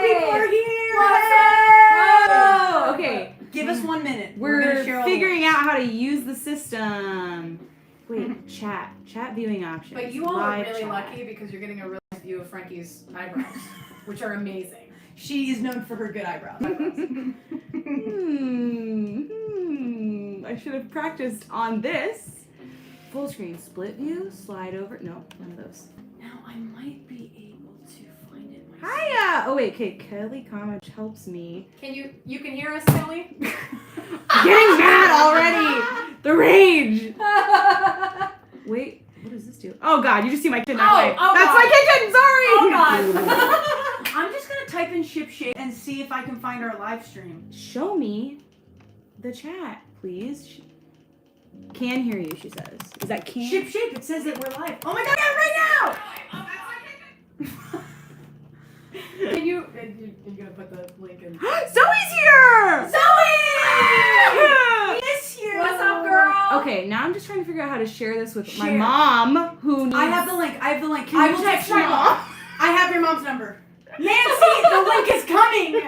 people are here! Oh, okay. Give us 1 minute. We're gonna share all the figuring out how to use the system. Wait, chat viewing options. But you all are Live really chat. lucky because you're getting a real nice view of Frankie's eyebrows, which are amazing. She is known for her good eyebrows. I should have practiced on this. Full screen, split view, slide over. No, none of those. Now I might be able to find it myself. Hiya! Oh wait, okay, Kelly Comage helps me. Can you can hear us, Kelly? Getting mad already! The rage! Wait, what does this do? Oh god, you just see my kitchen that way. Oh That's God. my kitchen, sorry! Oh God. I'm just gonna type in ship shape and see if I can find our live stream. Show me the chat, please. Can hear you, she says. Is that can? Ship shape, it says that we're live. Oh my god, yeah, right now! Can you? You're gonna put the link in. Zoe's here! Zoe! We miss you! What's up, girl? Okay, now I'm just trying to figure out how to share this with my Share. mom, who needs... I have the link. I Can will you text text my my mom. I have your mom's number. Nancy, the link is coming!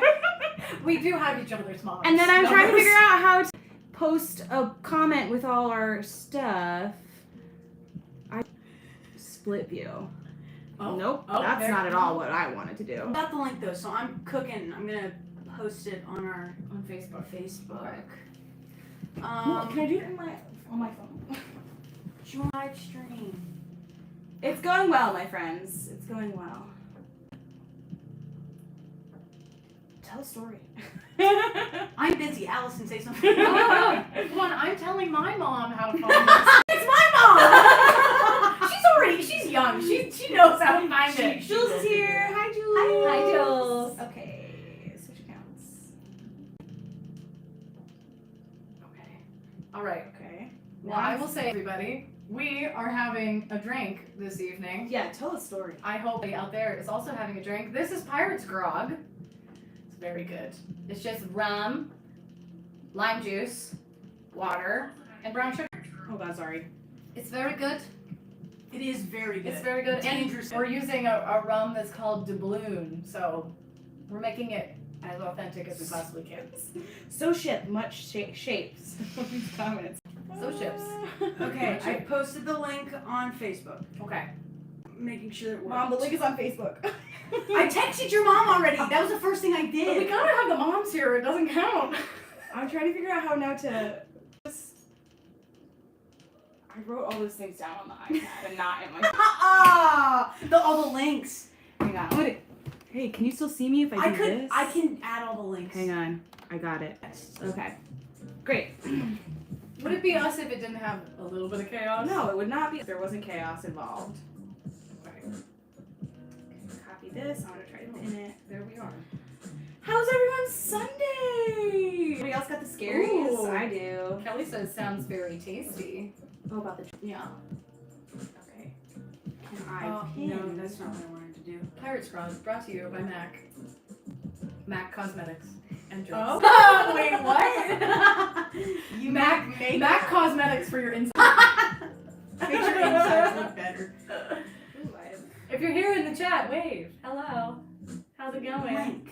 We do have each other's moms. And then I'm trying to numbers. figure out how to post a comment with all our stuff. Split view. Oh. Nope, Oh, that's there. not at all what I wanted to do. I got the link though, so I'm cooking. I'm gonna post it on our on Facebook. Facebook. Can I do it on my phone? Join live stream. It's going well, my friends. It's going well. Tell a story. I'm busy. Allison, say something. Oh, one, I'm telling my mom how to find this. It's my mom! She's young. She knows how to find it. Jules is here. Hi, Jules. Hi, Jules. Okay, switch accounts. Okay. All right. Okay. Well, I will say, everybody, we are having a drink this evening. Yeah, tell a story. I hope everybody out there is also having a drink. This is Pirate's Grog. It's very good. It's just rum, lime juice, water, and brown sugar. Oh god, sorry. It's very good. It is very good. It's very good. Dangerous. And we're using a rum that's called doubloon, so we're making it as authentic as we possibly can. So much shapes. These comments. So ships. Okay, I posted the link on Facebook. Okay. Making sure it works. Mom, the link is on Facebook. I texted your mom already. That was the first thing I But we did. gotta have the moms here. It doesn't count. I'm trying to figure out how now to just... I wrote all those things down on the iPad and not in my... All the links. Hang on. Hey, can you still see me if I do this? I can add all the links. Hang on. I got it. Okay. Great. Would it be us if it didn't have a little bit of chaos? No, it would not be if there wasn't chaos involved. Okay. Copy this. I'm gonna try to pin it. There we are. How's everyone's Sunday? Anybody else got the scaries? Ooh. I do. Kelly says sounds very tasty. Oh, about the... Yeah. Okay. Can I No, pin? that's not what I wanted to do. Pirate's Grog brought to you by MAC. MAC Cosmetics and drinks. Oh. Wait, what? You MAC make MAC Cosmetics for your inside. Make your insides look better. Ooh, If you're here in the chat, wave. Hello. How's it going? Link.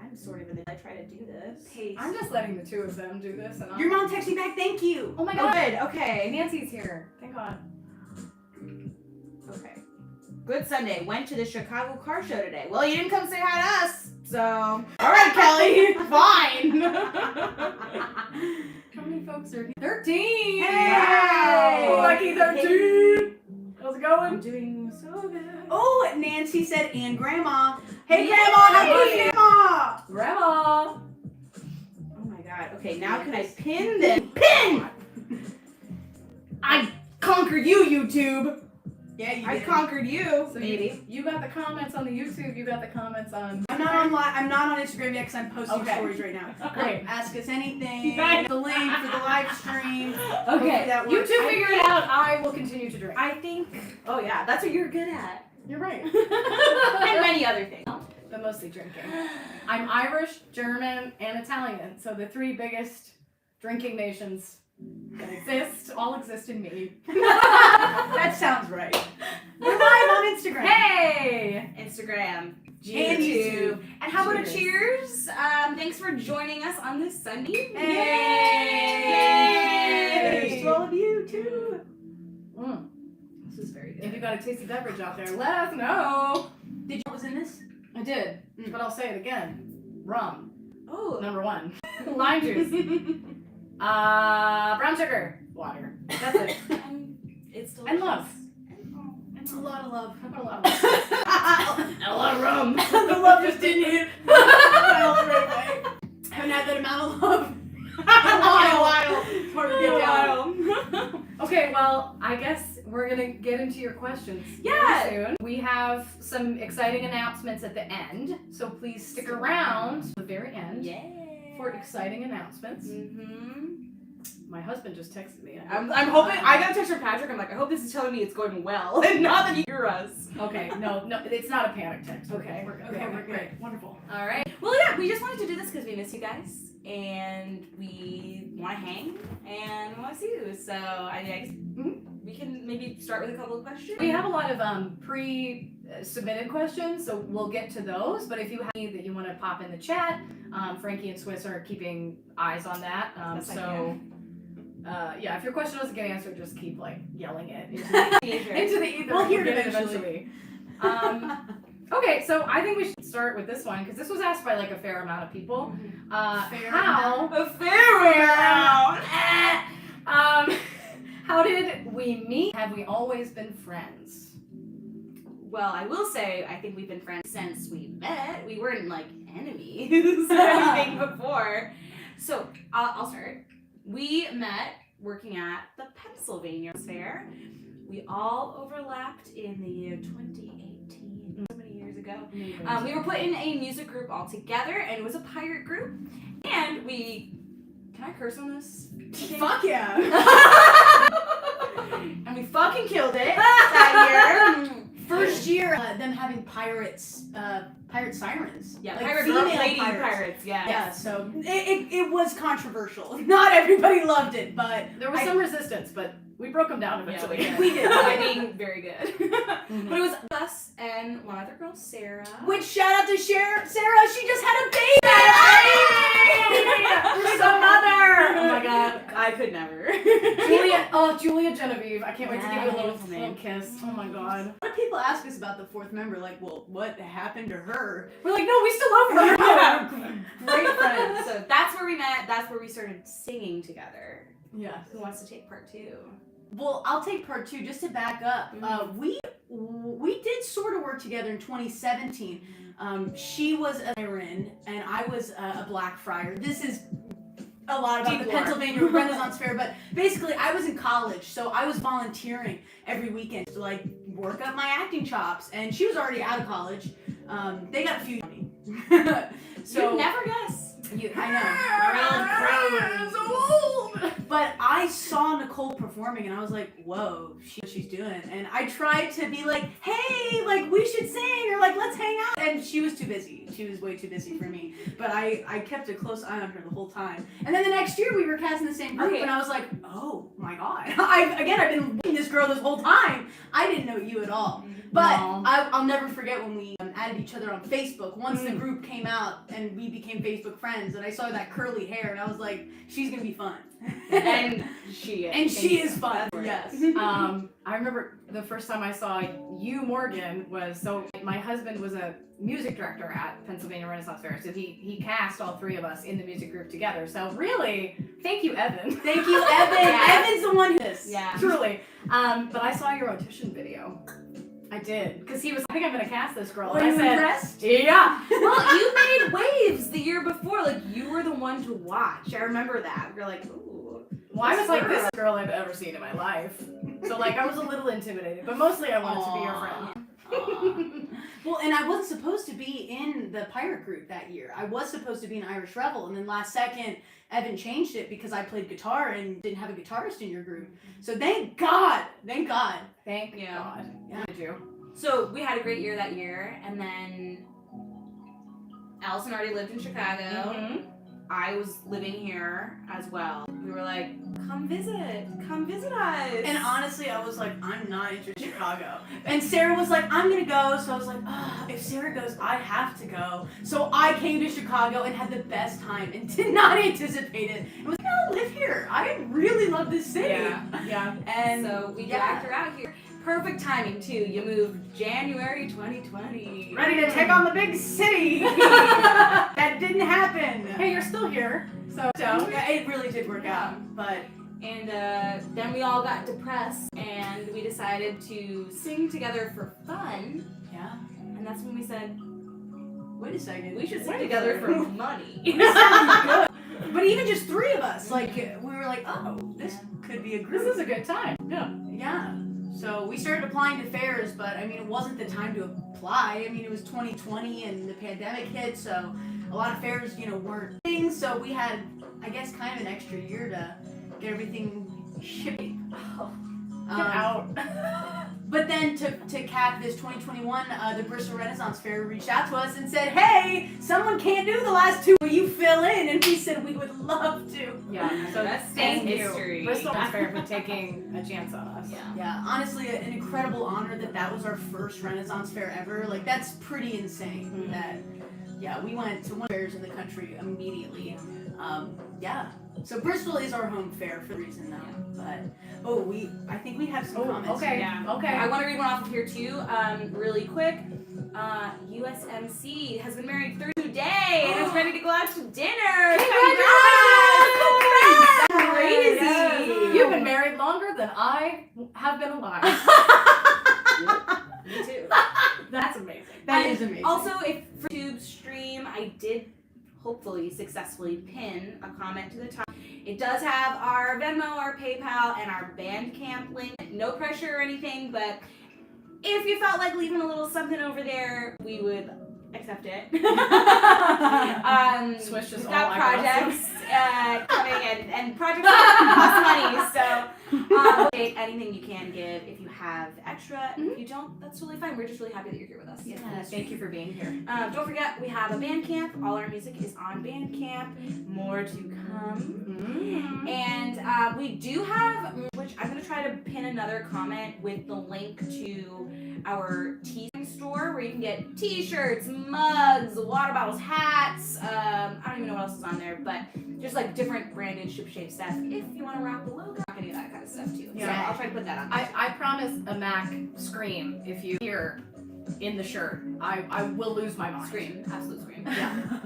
I'm sort of in the... I try to do this. Paste. I'm just letting the two of them do this. And Your mom texted me back. Thank you. Oh my Oh, god. good. Okay. Nancy's here. Thank God. Okay. Good Sunday. Went to the Chicago car show today. Well, you didn't come say hi to us, so... All right, Kelly. Fine. How many folks are here? 13! Hey! Lucky 13! How's it going? I'm doing so good. Oh, Nancy said, and Grandma. Hey, Yay! Grandma. Happy birthday, Grandma. Grandma! Oh my god. Okay, now can I pin this? Pin! I conquered you, YouTube. Yeah, you I did. conquered you. So Maybe. You got the comments on the YouTube, you got the comments on... I'm not on I'm not on Instagram yet because I'm posting Okay. stories right now. Great. Ask us anything. Right. The link for the live stream. Okay. that You works. two figure it out, I will continue to drink. I think... Oh yeah, that's what you're good at. You're right. And many other things. But mostly drinking. I'm Irish, German, and Italian, so the three biggest drinking nations that exist all exist in me. That sounds right. We're live on Instagram. Hey! Instagram. And YouTube. And how about a cheers? Thanks for joining us on this Sunday. Yay! Cheers to all of you too. This is very good. If you got a tasty beverage out there, let us know. Did you know what was in this? I did, but I'll say it again. Rum, Oh. number 1. Lime juice. Brown sugar. Water. That's it. It's delicious. And love. It's a lot of love. How about a lot of love? And a lot of rum. The love just didn't hit. Haven't had that amount of love in a while. It's hard to get down. Okay, well, I guess we're gonna get into your questions very soon. We have some exciting announcements at the end, so please stick around to the very end for exciting announcements. My husband just texted me. I'm hoping, I got a text from Patrick, I'm like, I hope this is telling me it's going well, and not that you hear us. Okay, no, it's not a panic text. Okay, we're good. Okay, we're good. Wonderful. Alright. Well, yeah, we just wanted to do this because we miss you guys, and we want to hang, and we want to see you, so I guess we can maybe start with a couple of questions. We have a lot of pre-submitted questions, so we'll get to those. But if you have any that you want to pop in the chat, Frankie and Swiss are keeping eyes on that. Yeah, if your question doesn't get answered, just keep like yelling it into the ether. We'll hear it get eventually. Okay, so I think we should start with this one because this was asked by like a fair amount of people. A fair amount. How did we meet? Have we always been friends? Well, I will say, I think we've been friends since we met. We weren't like enemies or anything before. So, I'll start. We met working at the Pennsylvania Fair. We all overlapped in the year 2018, so many years ago. We were put in a music group all together, and it was a pirate group. And we... Can I curse on this? Fuck yeah! And we fucking killed it that year. First year, them having pirate sirens. Yeah, like pirate female lady pirates. Yeah, so it was controversial. Not everybody loved it, but There was some resistance, but we broke them down eventually. Yeah, we did. By being very good. But it was us and one other girl, Sarah. which shout out to Sarah. She just had a baby. We're so mother. Oh my god. I could never. Julia Genevieve. I can't wait to give you a little name. kiss. Oh my god. A lot of people ask us about the fourth member, like, well, what happened to her? We're like, no, we still love her. Great friends. So that's where we met. That's where we started singing together. Yeah. Who wants to take part 2? Well, I'll take part 2 just to back up. We did sort of work together in 2017. She was a siren and I was a Blackfriar. This is a lot about the Pennsylvania Renaissance Fair, but basically I was in college, so I was volunteering every weekend to like work up my acting chops, and she was already out of college. They got a few on me. So you'd never guess. I know. So old. But I saw Nicole performing and I was like, whoa, she's doing. And I tried to be like, hey, like we should sing, or like let's hang out. And she was too busy. She was way too busy for me. But I kept a close eye on her the whole time. And then the next year we were cast in the same group, and I was like, oh my god. I've been with this girl this whole time. I didn't know you at all. But No. I'll never forget when we added each other on Facebook. Once the group came out and we became Facebook friends, and I saw that curly hair, and I was like, she's gonna be fun. And she is. And she is fun. Yes. I remember the first time I saw you, Morgan, was my husband was a music director at Pennsylvania Renaissance Fair, so he cast all 3 of us in the music group together. So really, thank you, Evan. Thank you, Evan. Yeah. Evan's the one who is. Yeah. Truly. But I saw your audition video. I did, because he was. I think I'm gonna cast this girl. Were And I you said, impressed? yeah. Well, you made waves the year before. Like, you were the one to watch. I remember that. You're like, ooh. Well, I was like, this is the girl I've ever seen in my life. So like, I was a little intimidated, but mostly I wanted to be your friend. Well, and I wasn't supposed to be in the pirate group that year. I was supposed to be in Irish Rebel, and then last second, Evan changed it because I played guitar and didn't have a guitarist in your group. So thank God. Thank Yeah. God. Yeah. Did you? So we had a great year that year, and then Allison already lived in Chicago. I was living here as well. We were like, come visit us. And honestly, I was like, I'm not interested in Chicago. And Sarah was like, I'm gonna go. So I was like, if Sarah goes, I have to go. So I came to Chicago and had the best time and did not anticipate it. And was like, I'll live here. I really love this city. Yeah. And so we dragged her out here. Perfect timing too. You moved January 2020. ready to take on the big city. That didn't happen. Hey, you're still here. So Yeah, it really did work out. But And then we all got depressed and we decided to sing together for fun. yeah, And that's when we said, wait a second. we should sing Wait a together for second. money. But even just 3 of us, like we were like, oh, this could be a group. this is a good time. Yeah. Yeah. So we started applying to fairs, but I mean, it wasn't the time to apply. I mean, it was 2020 and the pandemic hit, so a lot of fairs, weren't things. So we had, I guess, kind of an extra year to get everything shipping. Get out. But then to cap this 2021, the Bristol Renaissance Fair reached out to us and said, hey, someone can't do the last 2. Will you fill in? And we said we would love to. Yeah. So That's thank history. you, Bristol Fair, for taking a chance on us. Yeah. Yeah, honestly, an incredible honor that was our first Renaissance Fair ever. Like, that's pretty insane. Mhm. That, yeah, we went to one of the fairs in the country immediately. Yeah. So Bristol is our home fair for a reason, though. But I think we have some comments. Okay. Yeah. Okay. I want to read one off of here too, really quick. USMC has been married through today and is ready to go out to dinner. Congratulations! That's crazy. Yes. You've been married longer than I have been alive. Me too. That's amazing. That And is amazing. Also, if for YouTube stream, I did hopefully successfully pin a comment to the top. It does have our Venmo, our PayPal, and our Bandcamp link. No pressure or anything, but if you felt like leaving a little something over there, we would accept it. Swish just we've all got eyebrows. projects coming and projects cost money, so anything you can give if you have extra. And if you don't, that's totally fine. We're just really happy that you're here with us. Yeah. Thank you for being here. Don't forget, we have a Bandcamp. All our music is on Bandcamp. More to come. Mm-hmm. And we do have, which I'm going to try to pin another comment with the link to our tea store where you can get t-shirts, mugs, water bottles, hats. I don't even know what else is on there, but just like different branded ship-shape stuff if you want to rock the logo, any of that kind of stuff too. Yeah. So I'll try to put that on there. I promise a Mac scream if you hear in the shirt. I will lose my mind. Scream. Absolute scream. Yeah.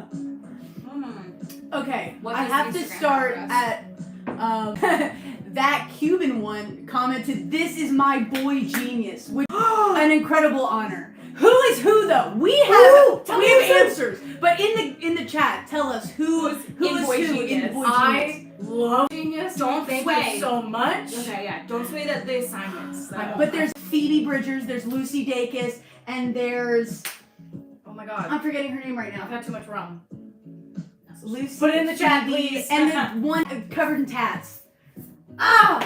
Okay, What's I his have to Instagram start address? at that Cuban one commented, "This is my boy genius," which an incredible honor. Who is who though? We have answers, but in the chat, tell us who is in who Boy in Genius? Boy Genius. I love Genius. Don't Thank sway. you so much. Okay, yeah. Don't sway the assignments. So. But there's Phoebe Bridgers, there's Lucy Dacus, and there's Oh my god. I'm forgetting her name right I've now. had too much rum. Lucy. Put it in the chat, Phoebe, please. And the one covered in tats. Oh!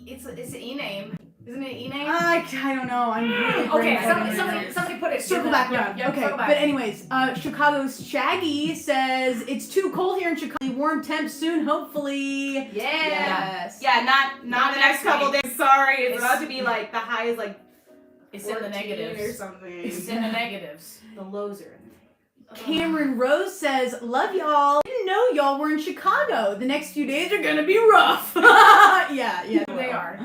It's an e-name. Isn't it an e-name? I don't know. I'm really Okay, brain-dead. somebody put it. Circle back around. Yeah, Okay, circle back. but anyways, Chicago's Shaggy says it's too cold here in Chicago. Warm temps soon, hopefully. Yes. Yeah, not the next couple week. days. Sorry, it's It's- about to be like the high is like It's in the 14 negatives. or something. It's in the negatives. The lows are in Cameron Rose says, "Love y'all. Didn't know y'all were in Chicago. The next few days are gonna be rough." yeah. They are.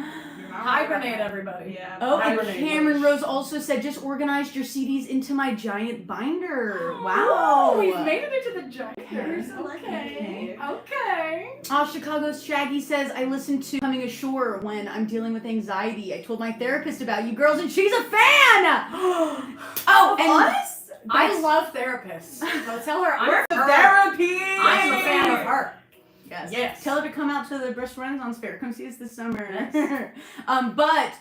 Hibernate, everybody. Yeah. Oh, and Hibernate. Cameron Rose also said, "Just organized your CDs into my giant binder." Wow. Oh, we've made it into the giants. Okay. Okay. Chicago's Shaggy says, "I listen to Coming Ashore when I'm dealing with anxiety. I told my therapist about you girls, and she's a fan." Oh, and us? I love therapists. So tell her We're I'm her. therapy. I'm a fan of her. Yes. Yes. Tell her to come out to the Bristol Renaissance Fair. Come see us this summer. But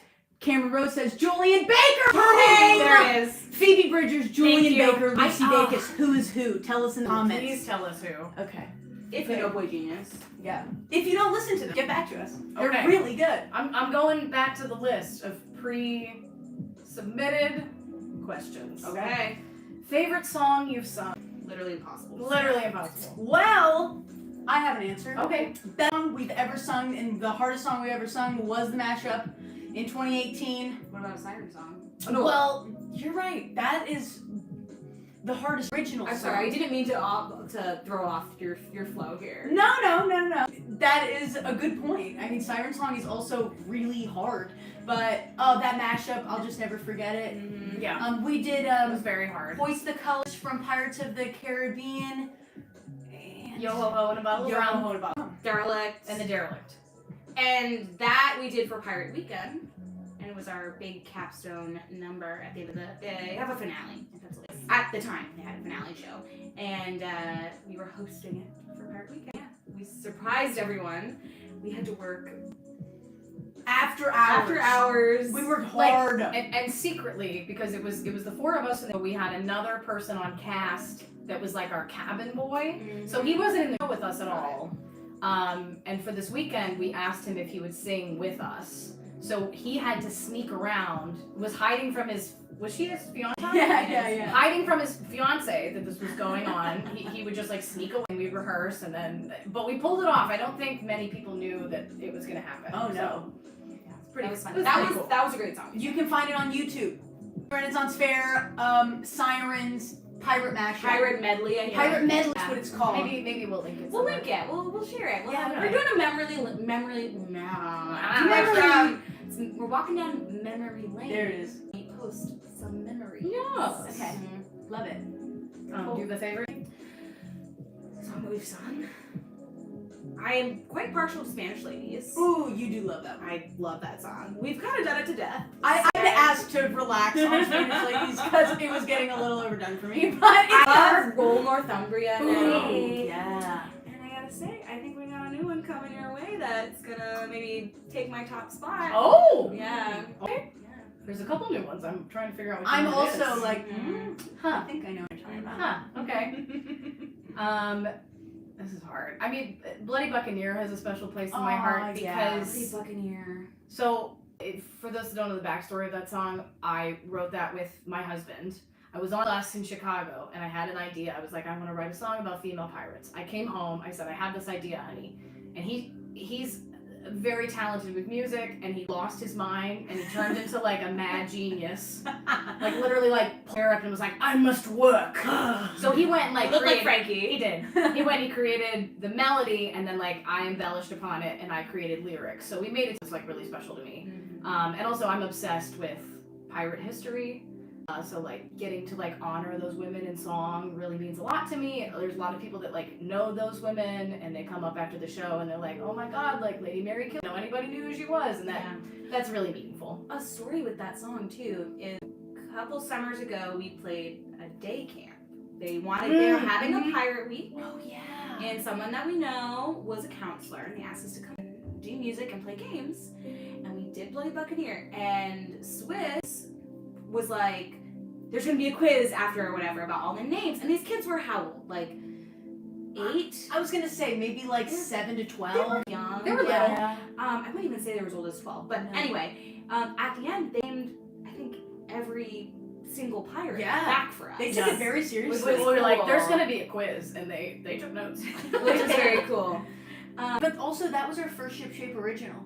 Cameron Rose says Julian Baker. There it is. Phoebe Bridgers, Julian you. Baker, Lucy Dacus. Who is who? Tell us in the comments. Please tell us who. Okay. If you know Boy Genius. Yeah. If you don't listen to them, get back to us. They're Okay. really good. I'm going back to the list of pre-submitted questions. Okay. Favorite song you've sung? Literally impossible. Literally impossible. Well, I have an answer. Okay. Best song we've ever sung, and the hardest song we ever sung was the mashup in 2018. What about a siren song? Well, you're right. That is the hardest original I'm song. sorry, I didn't mean to throw off your flow here. No. That is a good point. I mean, Siren Song is also really hard, but that mashup, I'll just never forget it. Mm-hmm. Yeah. We did It was very hard. Hoist the Colors from Pirates of the Caribbean. And Yo ho ho and a bottle of Yo rum. Ho Ho and a Bottle. Derelict. And the Derelict. And that we did for Pirate Weekend. And it was our big capstone number at the end of the day. They have a finale in Pennsylvania. At the time, they had a finale show. And we were hosting it for Pirate Weekend. Yeah. We surprised everyone. We had to work After hours. We worked hard. And secretly, because it was the four of us, and we had another person on cast that was like our cabin boy. Mm-hmm. So he wasn't in the show with us at all. And for this weekend, we asked him if he would sing with us. So he had to sneak around, was hiding from was she his fiance? Yeah. Hiding from his fiance that this was going on. He would just like sneak away. We'd rehearse but we pulled it off. I don't think many people knew that it was gonna happen. Oh, no. So, it's pretty, That was fun. it was That pretty was cool. that was a great song. You can find it on YouTube. Renaissance Fair, Sirens, Pirate Mashup. Pirate medley. I think. Pirate Medley is what it's called. Maybe we'll link it. We'll somewhere. link it. We'll share it. Yeah, we're doing a we're walking down memory lane. There it is. We post some memories. Yes. Okay. Love it. Do the favorite. Song that we've sung. I am quite partial to Spanish Ladies. Ooh, you do love that one. I love that song. We've kind of done it to death. I had to ask to relax on Spanish Ladies because it was getting a little overdone for me, but it's I love Roll Northumbria. Ooh, yeah. And I gotta say, I think we got a new one coming your way that's gonna maybe take my top spot. Oh. Yeah. Okay. Yeah. There's a couple new ones. I'm trying to figure out which I'm one it also is. like, I Huh. think I know what you're talking about. Huh. Okay. This is hard. I mean, Bloody Buccaneer has a special place in my heart yeah. because. Buccaneer. So, for those that don't know the backstory of that song, I wrote that with my husband. I was on bus in Chicago and I had an idea. I was like, I want to write a song about female pirates. I came home. I said, I have this idea, honey. And he's very talented with music, and he lost his mind and he turned into like a mad genius. Like literally like pulled her up and was like, I must work. So he went and like Looked like created- Frankie. He did. He created the melody, and then like I embellished upon it and I created lyrics. So we made it just like really special to me. And also I'm obsessed with pirate history. So like getting to like honor those women in song really means a lot to me. There's a lot of people that like know those women and they come up after the show and they're like, oh my god, like Lady Mary Kill. Anybody knew who she was, and that's really meaningful. A story with that song too is a couple summers ago we played a day camp. They were having a pirate week. Oh yeah. And someone that we know was a counselor, and they asked us to come and do music and play games. And we did Bloody Buccaneer. And Swiss was like, there's gonna be a quiz after or whatever about all the names. And these kids were how old? Like 8? I was gonna say maybe like 7 to 12. They were young. They were Yeah. I wouldn't even say they were as old as 12. But No. anyway, at the end, they named, I think, every single pirate Yeah. back for us. They took it very seriously. was We were like, cool. there's gonna be a quiz, and they took notes. Which is very cool. But also that was our first Ship Shape original,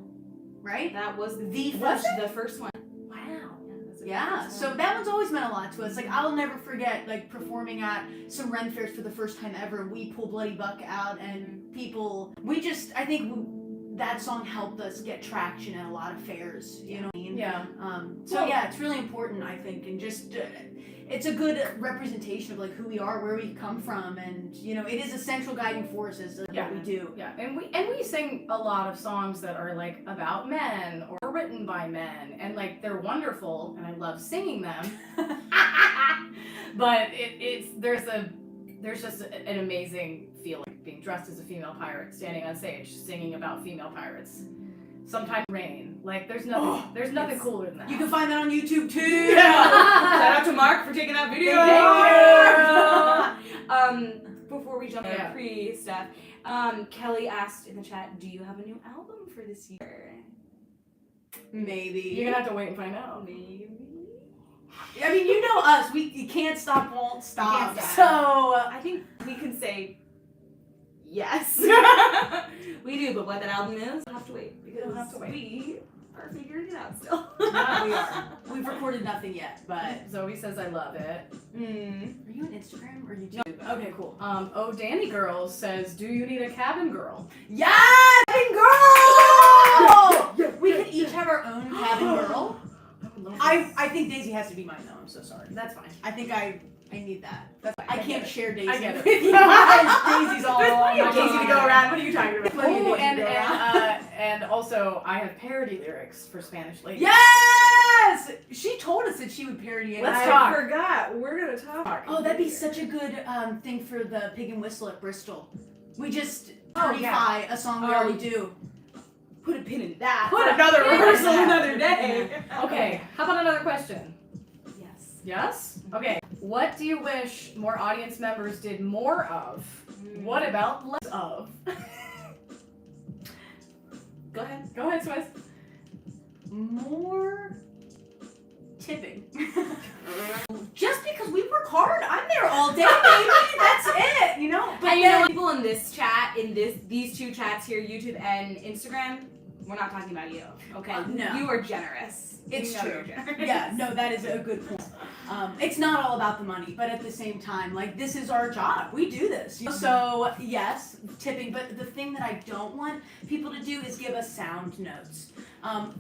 right? That was The was first. the first one. Wow. That's a Yeah, first so one. that one's always meant a lot to us. Like, I'll never forget, like, performing at some Ren fairs for the first time ever. We pull Bloody Buck out, and people, I think that song helped us get traction at a lot of fairs, you know what I mean? Yeah. So Well- yeah, it's really important, I think, and just, it's a good representation of, like, who we are, where we come from, and, you know, it is a central guiding force as to Yeah. what we do. Yeah, and we sing a lot of songs that are like about men or written by men, and like they're wonderful, and I love singing them. But there's just an amazing feeling being dressed as a female pirate, standing on stage, singing about female pirates. Sometimes rain, like there's nothing cooler than that. You can find that on YouTube, too! Shout out to Mark for taking that video. Thank Before we jump into pre stuff, Kelly asked in the chat, "Do you have a new album for this year?" Maybe. You're gonna have to wait and find out. Maybe. I mean, you know us. You can't stop, won't stop. Can't stop. So I think say yes. We do, but what that album is, we'll have to wait because We'll have to wait. we are figuring it out still. Yeah, we are. We've recorded nothing yet, but. Zoe says I love it. Are you on Instagram or YouTube? Okay, cool. Oh, Danny Girl says, do you need a cabin girl? Yes, cabin girl! We could each have our own cabin girl. I think Daisy has to be mine though. I'm so sorry. That's fine. I think I need that. That's fine. I can't share Daisy I get it. with you guys. Daisy's all There's plenty of on Daisy to go around. What are you talking about? Plenty of Oh, Daisy to go around. and also I have parody lyrics for Spanish Lady. Yes! She told us that she would parody it. Let's I talk. forgot. We're gonna talk. Oh, that'd be such a good thing for the Pig and Whistle at Bristol. We just Oh, partyfy a song we already do. Put a pin in that. Put for a another pin in rehearsal that. another day. Okay, how about another question? Yes. Yes? Okay. What do you wish more audience members did more of? What about less of? Go ahead. Go ahead, Swiss. More tipping. Just because we work hard, I'm there all day, baby. That's it, you know? But And you then, know, people in this chat, these two chats here, YouTube and Instagram, we're not talking about you. Okay. No. You are generous. It's You know true. you're generous. yeah, no, that is a good point. It's not all about the money, but at the same time, like, this is our job. We do this. So, yes, tipping. But the thing that I don't want people to do is give us sound notes.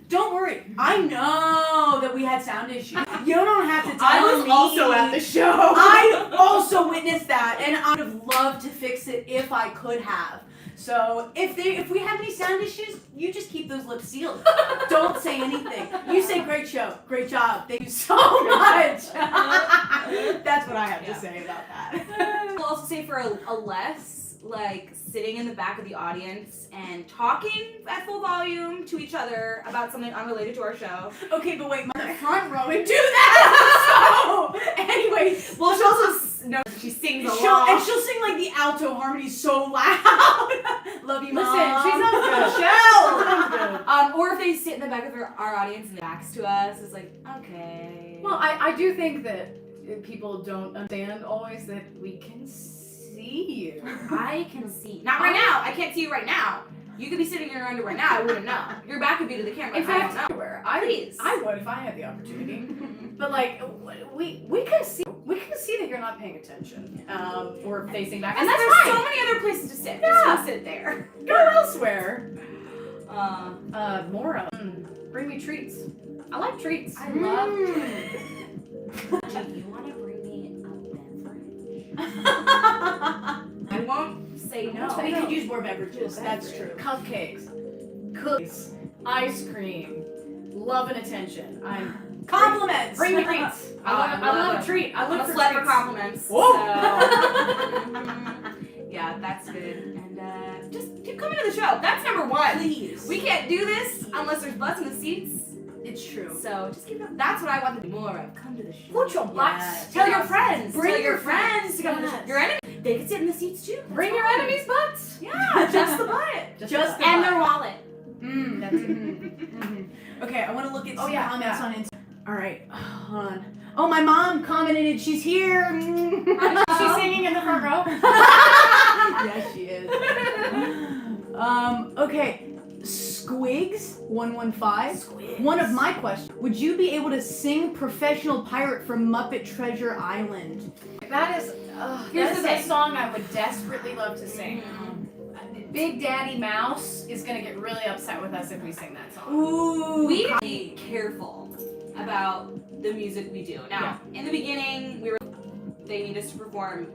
Don't worry. I know that we had sound issues. You don't have to tell I was me. also at the show. I also witnessed that, and I would have loved to fix it if I could have. So if we have any sound issues, you just keep those lips sealed. Don't say anything. You say great show, great job, thank you so much. That's what I have to say about that. I'll also say for a less, like, sitting in the back of the audience and talking at full volume to each other about something unrelated to our show. Okay, but wait, the front row and do that. So, anyways, Well, she also she sings a she'll lot. she'll sing like the alto harmonies so loud. Love you, Mom. Listen, she sounds good. Michelle. Sounds good. Or if they sit in the back of our audience and backs to us, it's like, okay. Well, I do think that people don't understand always that we can see you. I can see. Not right now. I can't see you right now. You could be sitting in your underwear now. I wouldn't know. Your back would be to the camera. In I fact, don't know. everywhere. Please. I would if I had the opportunity. But like, we can see that you're not paying attention, or facing back, and that's There's fine. so many other places to sit. Yeah. Just go sit there. Go elsewhere. More Mora, bring me treats. I like treats. I love Mm. Do you want to bring me a beverage? I won't say no. We could use more beverages. That's true. Cupcakes, cookies, ice cream, love and attention. Compliments. Bring me treats. I love a treat. I I'm look a for slut for treats. compliments. Whoa. So, yeah, that's good. And just keep coming to the show. That's number one. Please. We can't do this unless there's butts in the seats. It's true. So just keep it. That's what I want to do more of. Come to the show. Put your butts. Yes. Tell your friends. Bring Tell your your friends to come to the show. yes. Your enemies. They can sit in the seats too. Bring your enemies' butts. Yeah, just the butt. Just the And butt. their wallet. That's it. Mm-hmm. Okay, I want to look at some yeah, comments yeah. on Instagram. All right, hold on. Oh, my mom commented. She's here. She's singing in the front row. Yes, she is. Okay. Squigs115. One of my questions. Would you be able to sing Professional Pirate from Muppet Treasure Island? That is, Here's that's the a thing. song I would desperately love to sing. Big Daddy Mouse is gonna get really upset with us if we sing that song. Ooh. We need to be careful about the music we do. Now, in the beginning, they need us to perform.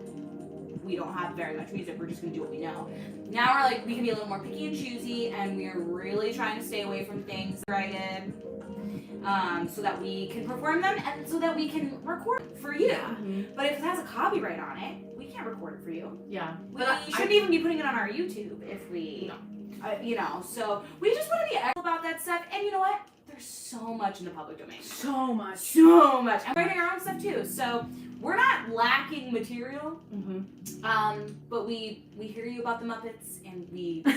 We don't have very much music. We're just gonna do what we know. Now we're like, we can be a little more picky and choosy, and we are really trying to stay away from things that I did, so that we can perform them and so that we can record for you. But if it has a copyright on it, we can't record it for you. Yeah. We shouldn't even be putting it on our YouTube if we, so we just want to be careful about that stuff. And you know what? There's so much in the public domain. So much. So much. And we're writing our own stuff too. So we're not lacking material. But we hear you about the Muppets and we wish.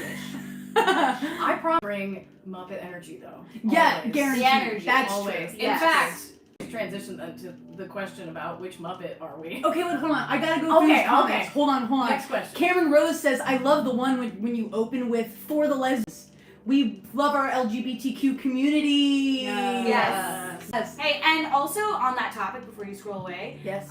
I promise bring Muppet energy though. Yeah, Always. guaranteed. The energy. That's Always. true. In Yes. fact, transition then to the question about which Muppet are we. Okay, wait, hold on. I gotta go through these comments. Hold on. Next question. Cameron Rose says, I love the one when you open with For the Lesbians. We love our LGBTQ community. Yes. Hey, and also on that topic, before you scroll away, Yes.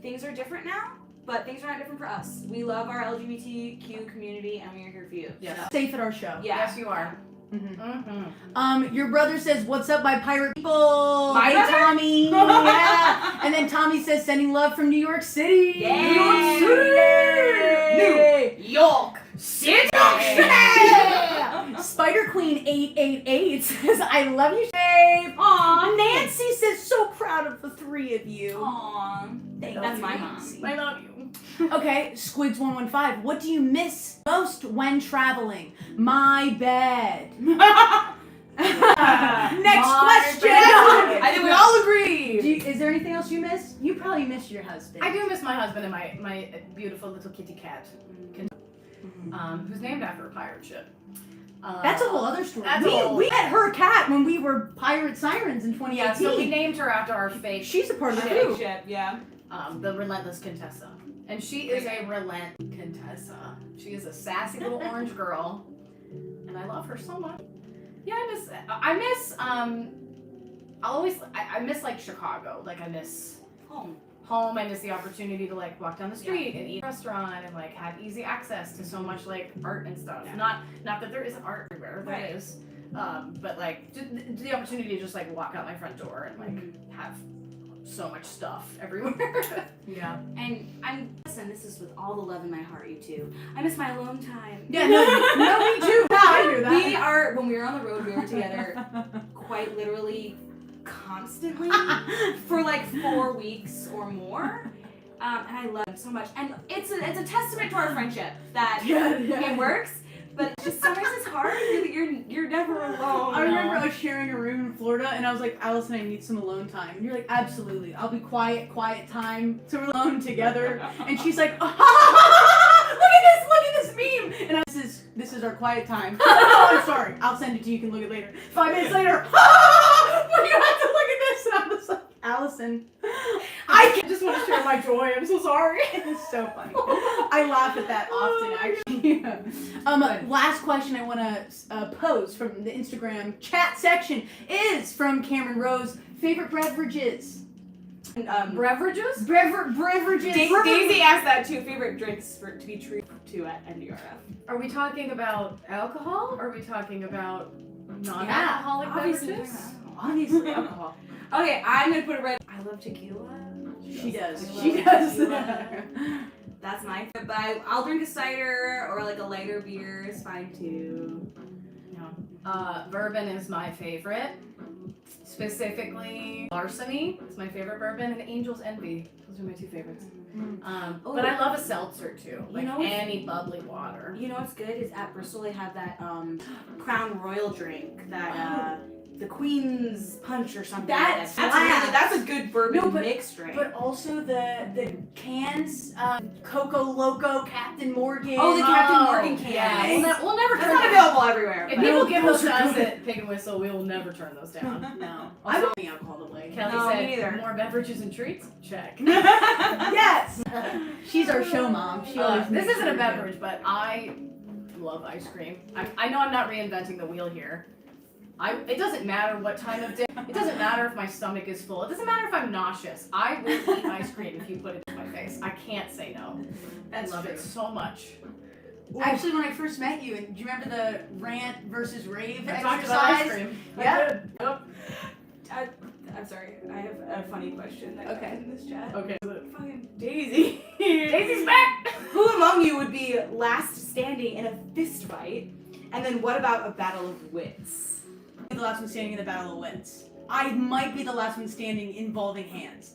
things are different now, but things are not different for us. We love our LGBTQ community, and we are here for you. Yes. Safe at our show. Yeah. Yes, you are. Your brother says, what's up, my pirate people? My hey, brother? Tommy. Yeah. And then Tommy says, sending love from New York City. Yay. New York City. New York City. Yeah. Spider Queen 888 says, I love you, Shape. Aww. Nancy says, so proud of the three of you. Aww. That's my mom. I love you. Okay, Squigs115, what do you miss most when traveling? My bed. Next question. I think we all agree. Is there anything else you miss? You probably miss your husband. I do miss my husband and my beautiful little kitty cat, who's named after a pirate ship. That's a whole other story. That's We met her cat when we were Pirate Sirens in 2018. Yeah, so we named her after our fake. She's a part of the Ship, crew. yeah. The Relentless Contessa. And she is a relent Contessa. She is a sassy little orange girl. And I love her so much. Yeah, I miss like Chicago. Like I miss home. I miss the opportunity to like walk down the street and eat at a restaurant and like have easy access to so much like art and stuff. Yeah. Not that there isn't art everywhere, there is. But like the opportunity to just like walk out my front door and like have so much stuff everywhere. Yeah. And listen, this is with all the love in my heart, you two. I miss my alone time. Yeah, no, me too. Yeah, I do that. When we were on the road, we were together quite literally constantly for like 4 weeks or more. And I love him so much. And it's a testament to our friendship that it works. But just sometimes it's hard. You're never alone. I remember I was sharing a room in Florida, and I was like, Allison, I need some alone time. And you're like, absolutely. I'll be quiet time. So we're alone together. And she's like, look at this meme. And this is our quiet time. Oh, I'm sorry. I'll send it to you. You can look at it later. 5 minutes later, well, you have to look at this. And I was like, Allison, I just want to share my joy. I'm so sorry. It's so funny. I laugh at that often, actually. Last question I want to pose from the Instagram chat section is from Cameron Rose. Favorite beverages? Beverages? Beverages. Daisy asked that too. Favorite drinks to be treated to at NDRF. Are we talking about alcohol? Or are we talking about non-alcoholic beverages? Obviously alcohol. Okay, I'm gonna put it right. I love tequila. She does. Tequila. That's my favorite. But I'll drink a cider or like a lighter beer is fine too. Bourbon is my favorite. Specifically, Larceny is my favorite bourbon, and Angel's Envy. Those are my two favorites. But I love a seltzer too, like any bubbly water. You know what's good is at Bristol they have that Crown Royal drink that the Queen's Punch or something. That's a good bourbon mixed drink. But also the cans, Coco Loco, Captain Morgan. Oh, the Captain Morgan cans. Yeah. We'll never That's turn not available everywhere. If people give those to us at Pig and Whistle, we will never turn those down. No. Also, I don't think alcohol away. Kelly No, me said, neither. more beverages and treats? Check. Yes! She's our show mom. She always this makes isn't a sure beverage, but I love ice cream. I know I'm not reinventing the wheel here. It doesn't matter what time of day. It doesn't matter if my stomach is full. It doesn't matter if I'm nauseous. I will eat ice cream if you put it in my face. I can't say no. That's I love true. it so much. Actually, when I first met you, and do you remember the rant versus rave I exercise? talked about ice cream. Yeah. I'm sorry. I have a funny question that Okay. in this chat. Okay. Fucking Daisy. Daisy's back! Who among you would be last standing in a fist fight? And then what about a battle of wits? The last one standing in the Battle of Wits. I might be the last one standing involving hands.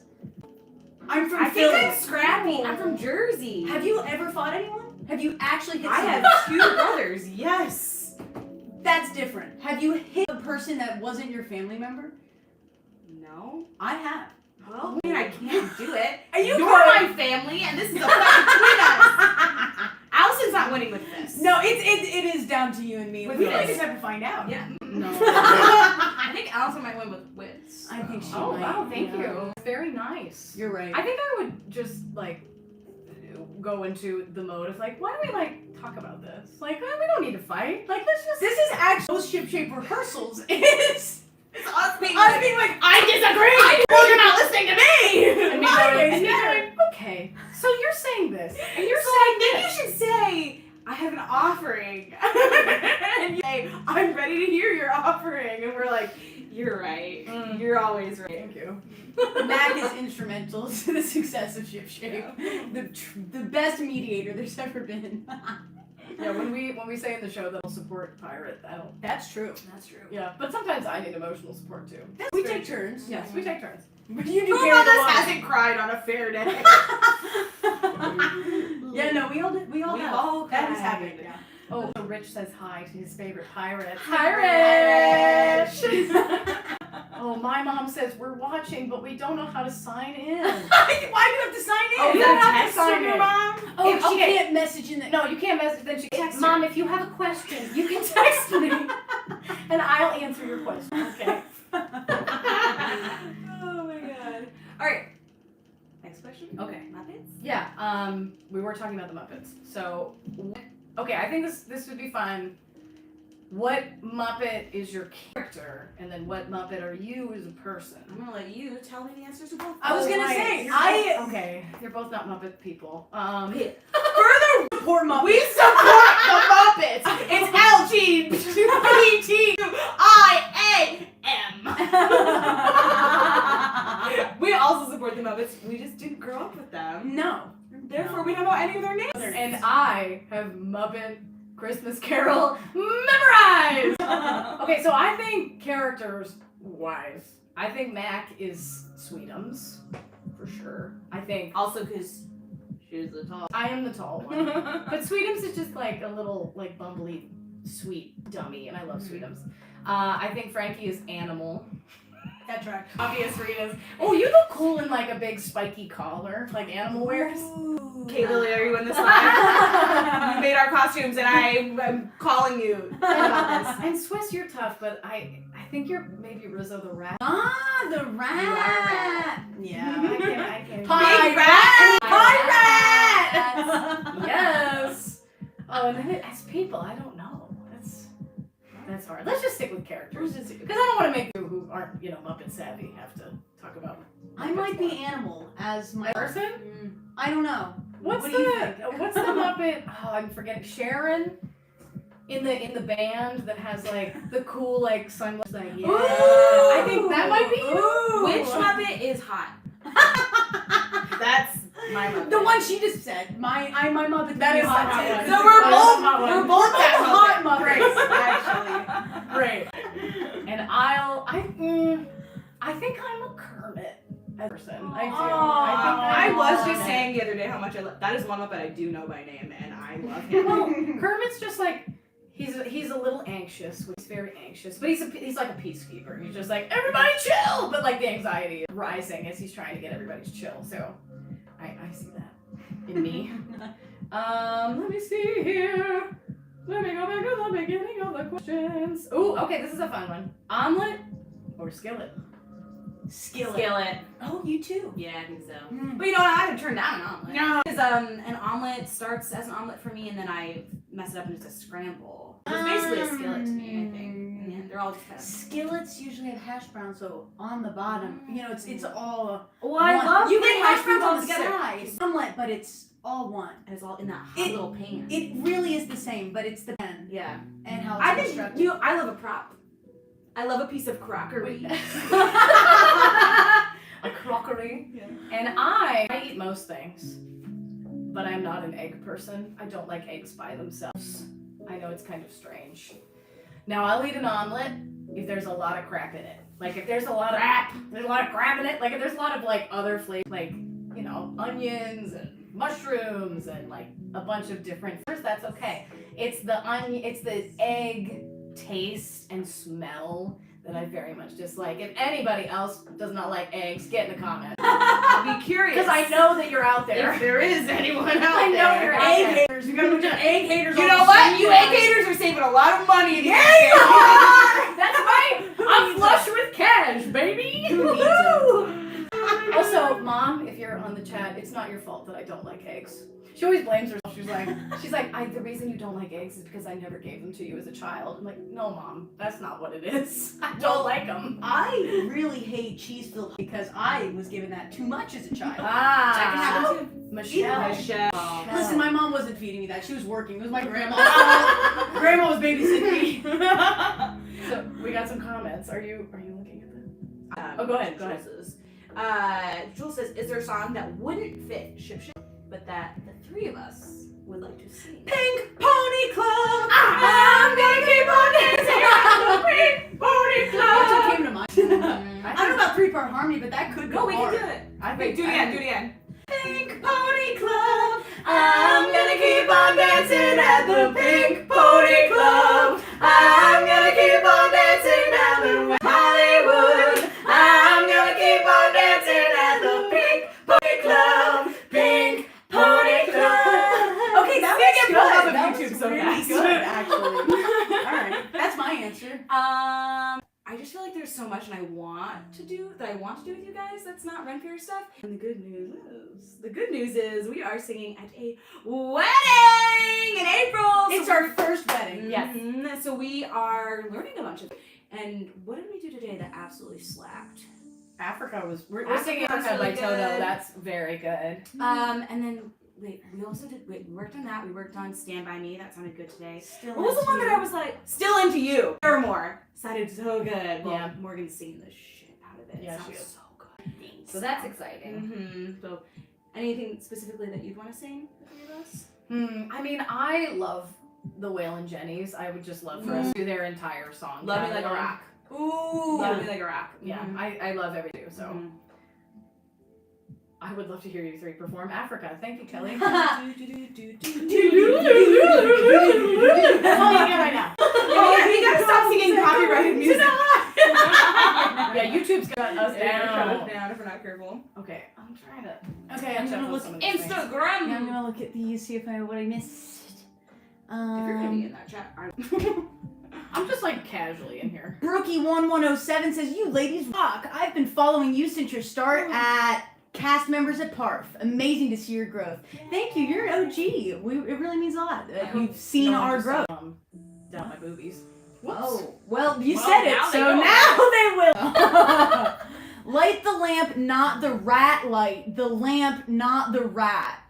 I'm from I Philly. think I'm scrappy. I'm from Jersey. Have you ever fought anyone? Have you actually hit I someone? have 2 brothers. Yes. That's different. Have you hit a person that wasn't your family member? No. I have. Well, I mean, I can't do it. You You're could. my family, and this is a fight between us. Allison's not winning with this. No, it is down to you and me. With We this. might just have to find out. Yeah. No. I think Allison might win with wits. I think she Oh might. wow, thank yeah. you. Very nice. You're right. I think I would just like go into the mode of like, why do we like talk about this? Like, we don't need to fight. Like, let's just. This is actually those ship shape rehearsals. It's us being like, I disagree. well, you're not listening to me. And me going, okay. So you're saying this, and you're So saying I think this. you should say, I have an offering. And you say, I'm ready to hear your offering. And we're like, you're right. You're always right. Thank you. Mac is instrumental to the success of Ship Shape. The best mediator there's ever been. Yeah, when we say in the show that we'll support Pirate, I don't. That's true. That's true. Yeah, but sometimes I need emotional support too. We take turns. Yes, we take turns. But you do Who carry among the us load. hasn't cried on a fair day? Yeah, no, we all did. We all We've have. all That has cried. happened. Yeah. Oh, so Rich says hi to his favorite pirate. Hi, Rich! Oh, my mom says we're watching, but we don't know how to sign in. Why do you have to sign in? Oh, Is you that have to text sign from your in. mom? Oh, If- she okay. can't message in the. No, you can't message. Then she Text her. Mom, if you have a question, you can text me, and I'll answer your question. Okay. Oh my god. Alright. Next question. Okay. Muppets? Yeah. We were talking about the Muppets. So, okay, I think this would be fun. What Muppet is your character, and then what Muppet are you as a person? I'm gonna let you tell me the answers to both. I was gonna right. say, You're okay. You're both not Muppet people. Further support Muppets. We support the Muppets! It's LGBTQIAM! We also support the Muppets. We just didn't grow up with them. No. Therefore, we don't know any of their names. And I have Muppet Christmas Carol memorized! Okay, so I think characters wise, I think Mac is Sweetums, for sure. I think Also, because she's the tall. I am the tall one. But Sweetums is just like a little like bumbly sweet dummy, and I love Sweetums. I think Frankie is Animal. That track. Obvious reasons. Oh, you look cool in like a big spiky collar, like Animal wears. Okay, Lily, are you in this live? You made our costumes, and I'm calling you about this. And Swiss, you're tough, but I think you're maybe Rizzo the Rat. Ah, the rat. Yeah. I can't. Pie rat! rat. Yes. Oh, and then as people, I don't know. That's hard. Let's just stick with characters, because I don't want to make people who aren't, Muppet savvy have to talk about. I might be Animal as my Person. I don't know. What's What the do you think? What's the Muppet? Oh, I'm forgetting. Sharon. In the band that has like the cool like sunglasses. Like, yeah. I think that might be you. Ooh. Which Muppet is hot? That's my Muppet. The one she just said. My Muppet. That is hot the hot too. one. So we're That is both the hot one. we're both that hot Muppet. Muppets, actually. Great. And I think I'm a Kermit person. I do. I I'm was a just Kermit. saying the other day how much I love. That is one Muppet I do know by name, and I love him. Well, Kermit's just like he's a little anxious. He's very anxious, but he's like a peacekeeper. He's just like everybody chill, but like the anxiety is rising as he's trying to get everybody to chill. So I see that in me. Let me see here. Let me go back to the beginning of the questions. Ooh, okay, this is a fun one. Omelet or skillet? Skillet. Oh, you too. Yeah, I think so. Mm. But you know what? I haven't turned down an omelet. No. Because an omelet starts as an omelet for me, and then I mess it up and it's a scramble. It's basically a skillet to me, I think. And yeah, they're all just kind of. Skillets usually have hash browns, so on the bottom, it's all. Well, I one. love you putting get hash browns all on the together. side. Omelet, but it's all one. And it's all in that hot It- little pan. It really is the same, but it's the pen Yeah. and how it's I think constructed. I love a prop. I love a piece of crockery. A crockery. Yeah. And I eat most things, but I'm not an egg person. I don't like eggs by themselves. I know it's kind of strange. Now I'll eat an omelet if there's a lot of crap in it. Like if there's a lot of crap in it. Like if there's a lot of like other flavors, like onions and mushrooms and like a bunch of different flavors. That's okay. It's the egg taste and smell that I very much dislike. If anybody else does not like eggs, get in the comments. I'll be curious. Because I know that you're out there. if there is anyone out I know there. you're out egg there. haters. You got a bunch of egg haters. You on know the what? same You line. egg haters are saving a lot of money. Yeah, you are. That's right. I'm flush with cash, baby. Who needs it? Also, Mom, if you're on the chat, it's not your fault that I don't like eggs. She always blames herself. She's like, the reason you don't like eggs is because I never gave them to you as a child. I'm like, no, Mom, that's not what it is. I don't like them. I really hate cheese-filled because I was given that too much as a child. That can happen too. Michelle. Listen, my mom wasn't feeding me that. She was working. It was my grandma's fault. Grandma was babysitting me. So we got some comments. Are you looking at them? Oh, go ahead. Jules says, is there a song that wouldn't fit Ship Ship, but that the three of us would like to sing? Pink Pony Club! I'm gonna keep on dancing on the Pink Pony That's what Club! came to mind. I don't know about three-part harmony, but that could go No, we can hard. do it. I Wait, do it again. Pink Pony Club. I'm gonna keep on dancing at the Pink Pony Club. I'm gonna keep on dancing down in Hollywood. I'm gonna keep on dancing at the Pink Pony Club. Pink Pony Club. Okay, that Sing was it good. pulled up on That YouTube was so really fast. good, actually. All right, that's my answer. I just feel like there's so much and I want to do with you guys that's not Ren Fair stuff. And the good news is we are singing at a wedding in April. It's our first wedding. Yes. So we are learning a bunch of. And what did we do today that absolutely slapped? Africa was. We're Africa singing was Africa by really Toto. good. That's very good. And then we also did. We worked on that. We worked on Stand By Me. That sounded good today. Still What was the one that I was like, Still Into You? Paramore. Sounded so good. Well, Yeah. Morgan's singing the shit out of it. Yeah, Sounds she is. so good. Thanks. So that's exciting. Mm-hmm. So, anything specifically that you'd want to sing, the three of us? I mean, I love the Waylon Jennys. I would just love for us to do their entire song. Love Me Like a catalog. Rock. Ooh. Love Me Like a Rock. Yeah, Mhm. I love everything. So Mhm. I would love to hear you three perform Africa. Thank you, Kelly. That's all you get right now. Oh, yeah, we gotta stop singing copyrighted music. Yeah, YouTube's got us Shut us down. down if we're not careful. Okay, I'm trying to. Okay, I'm catch up gonna with look. some of these things. Instagram. Yeah, I'm gonna look at these, see if I what I missed. If you're gonna be in that chat, I'm just like casually in here. Brookie1107 says, "You ladies rock. I've been following you since your start at cast members at Parf. Amazing to see your growth. Thank you. You're an OG. It really means a lot that you've seen No one our just, growth." Down my boobies. Oh, well, you Well, said it, now they so know. now they will. Light the lamp, not the rat light. The lamp, not the rat.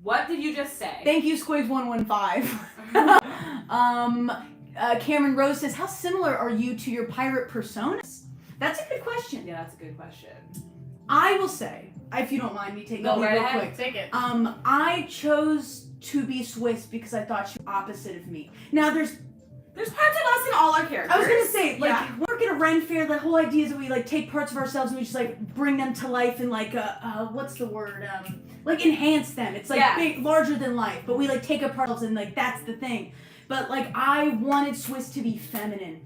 What did you just say? Thank you, Squigs115. Cameron Rose says, "How similar are you to your pirate personas?" That's a good question. Yeah, that's a good question. I will say, if you don't mind me taking Go it right real ahead. quick. Take it. I chose to be Swiss because I thought she was opposite of me. Now there's There's parts of us in all our characters. I was gonna say, like, Yeah. work at a Ren Fair, the whole idea is that we, like, take parts of ourselves and we just, like, bring them to life and, like, what's the word? Like, enhance them. It's, like, Yeah. big, larger than life, but we, like, take apart ourselves and, like, that's the thing. But, like, I wanted Swiss to be feminine.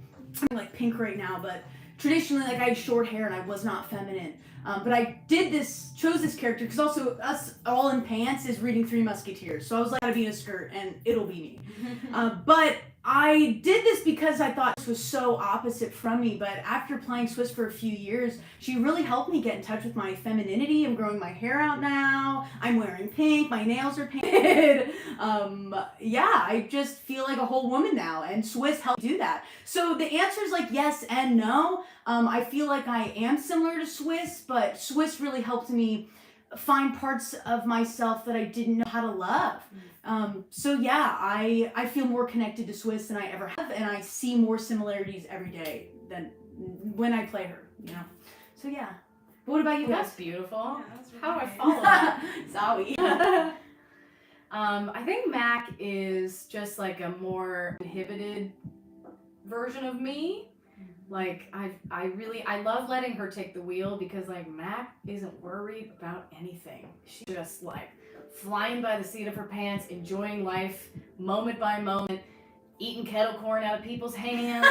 I'm, like, pink right now, but traditionally, like, I had short hair and I was not feminine. But I chose this character because also us all in pants is reading Three Musketeers. So I was like, gotta be in a skirt and it'll be me. But I did this because I thought this was so opposite from me, but after playing Swiss for a few years, she really helped me get in touch with my femininity. I'm growing my hair out now. I'm wearing pink. My nails are painted. Yeah, I just feel like a whole woman now, and Swiss helped do that. So the answer is like yes and no. I feel like I am similar to Swiss, but Swiss really helped me find parts of myself that I didn't know how to love. So yeah, I feel more connected to Swiss than I ever have, and I see more similarities every day than when I play her, you know? So yeah. What about you That's guys? beautiful. Yeah, that's really How do I nice. follow that? Sorry. I think Mac is just like a more inhibited version of me. Like I love letting her take the wheel because like Mac isn't worried about anything. She's just like flying by the seat of her pants, enjoying life moment by moment, eating kettle corn out of people's hands,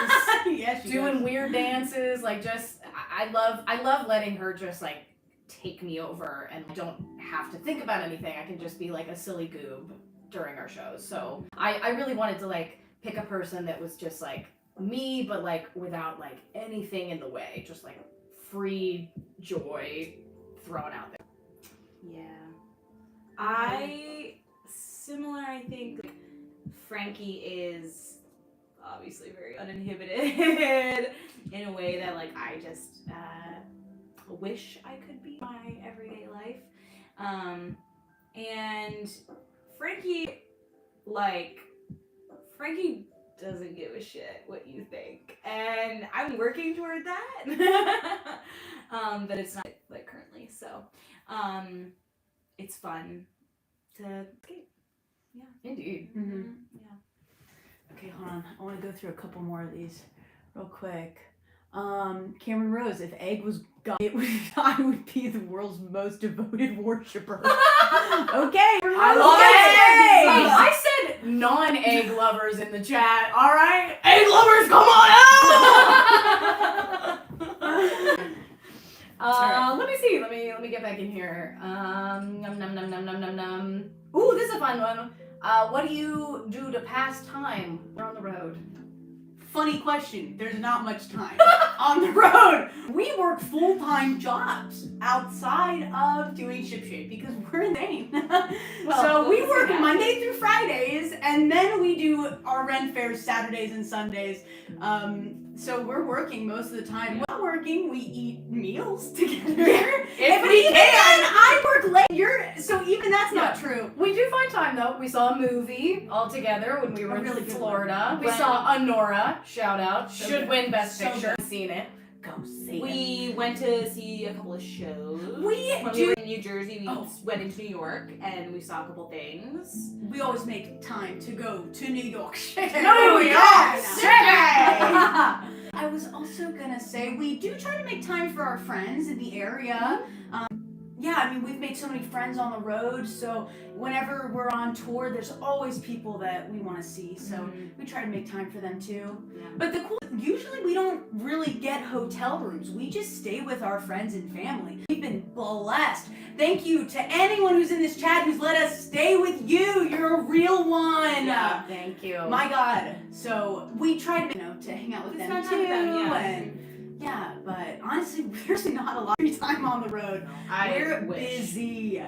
Yeah, she doing does. weird dances. Like just I love letting her just like take me over and I don't have to think about anything. I can just be like a silly goob during our shows. So I really wanted to like pick a person that was just like me, but like without like anything in the way, just like free joy thrown out there. Yeah. Similar, I think, like, Frankie is obviously very uninhibited in a way that, like, I just wish I could be my everyday life. And Frankie doesn't give a shit what you think. And I'm working toward that. But it's not, like, currently. So, it's fun to skate. Yeah. Indeed. Mm-hmm. Yeah. Okay, hold on. I want to go through a couple more of these real quick. Cameron Rose, if Egg was God, I would be the world's most devoted worshiper. Okay. I said non-egg lovers in the chat. All right, egg lovers, come on out. Let me see. Let me get back in here. Num num num num num num num. Ooh, this is a fun one. What do you do to pass time? We're on the road. Funny question. There's not much time on the road. We work full-time jobs outside of doing Ship Shape because we're insane. So we work Monday through Fridays, and then we do our Ren fairs Saturdays and Sundays. So we're working most of the time. While working, we eat meals together. If we we can. can. I work late. So even that's not true. We do find time though. We saw a movie all together when we were really in good Florida. We one. saw Honora. Shout out. So Should good. win Best So Picture. good. Seen it. Go see it. We went to see a couple of shows. We when do- we were in New Jersey, we Oh. went into New York and we saw a couple things. We always make time to go to New York. New York City! I was also gonna say we do try to make time for our friends in the area. Yeah, I mean, we've made so many friends on the road, so whenever we're on tour, there's always people that we want to see, so we try to make time for them too. Yeah. But usually we don't really get hotel rooms. We just stay with our friends and family. We've been blessed. Thank you to anyone who's in this chat who's let us stay with you. You're a real one. Yeah, thank you. My God. So we try to hang out with them spend too. time with them, yeah. And yeah, but honestly, there's not a lot of time on the road. We're busy.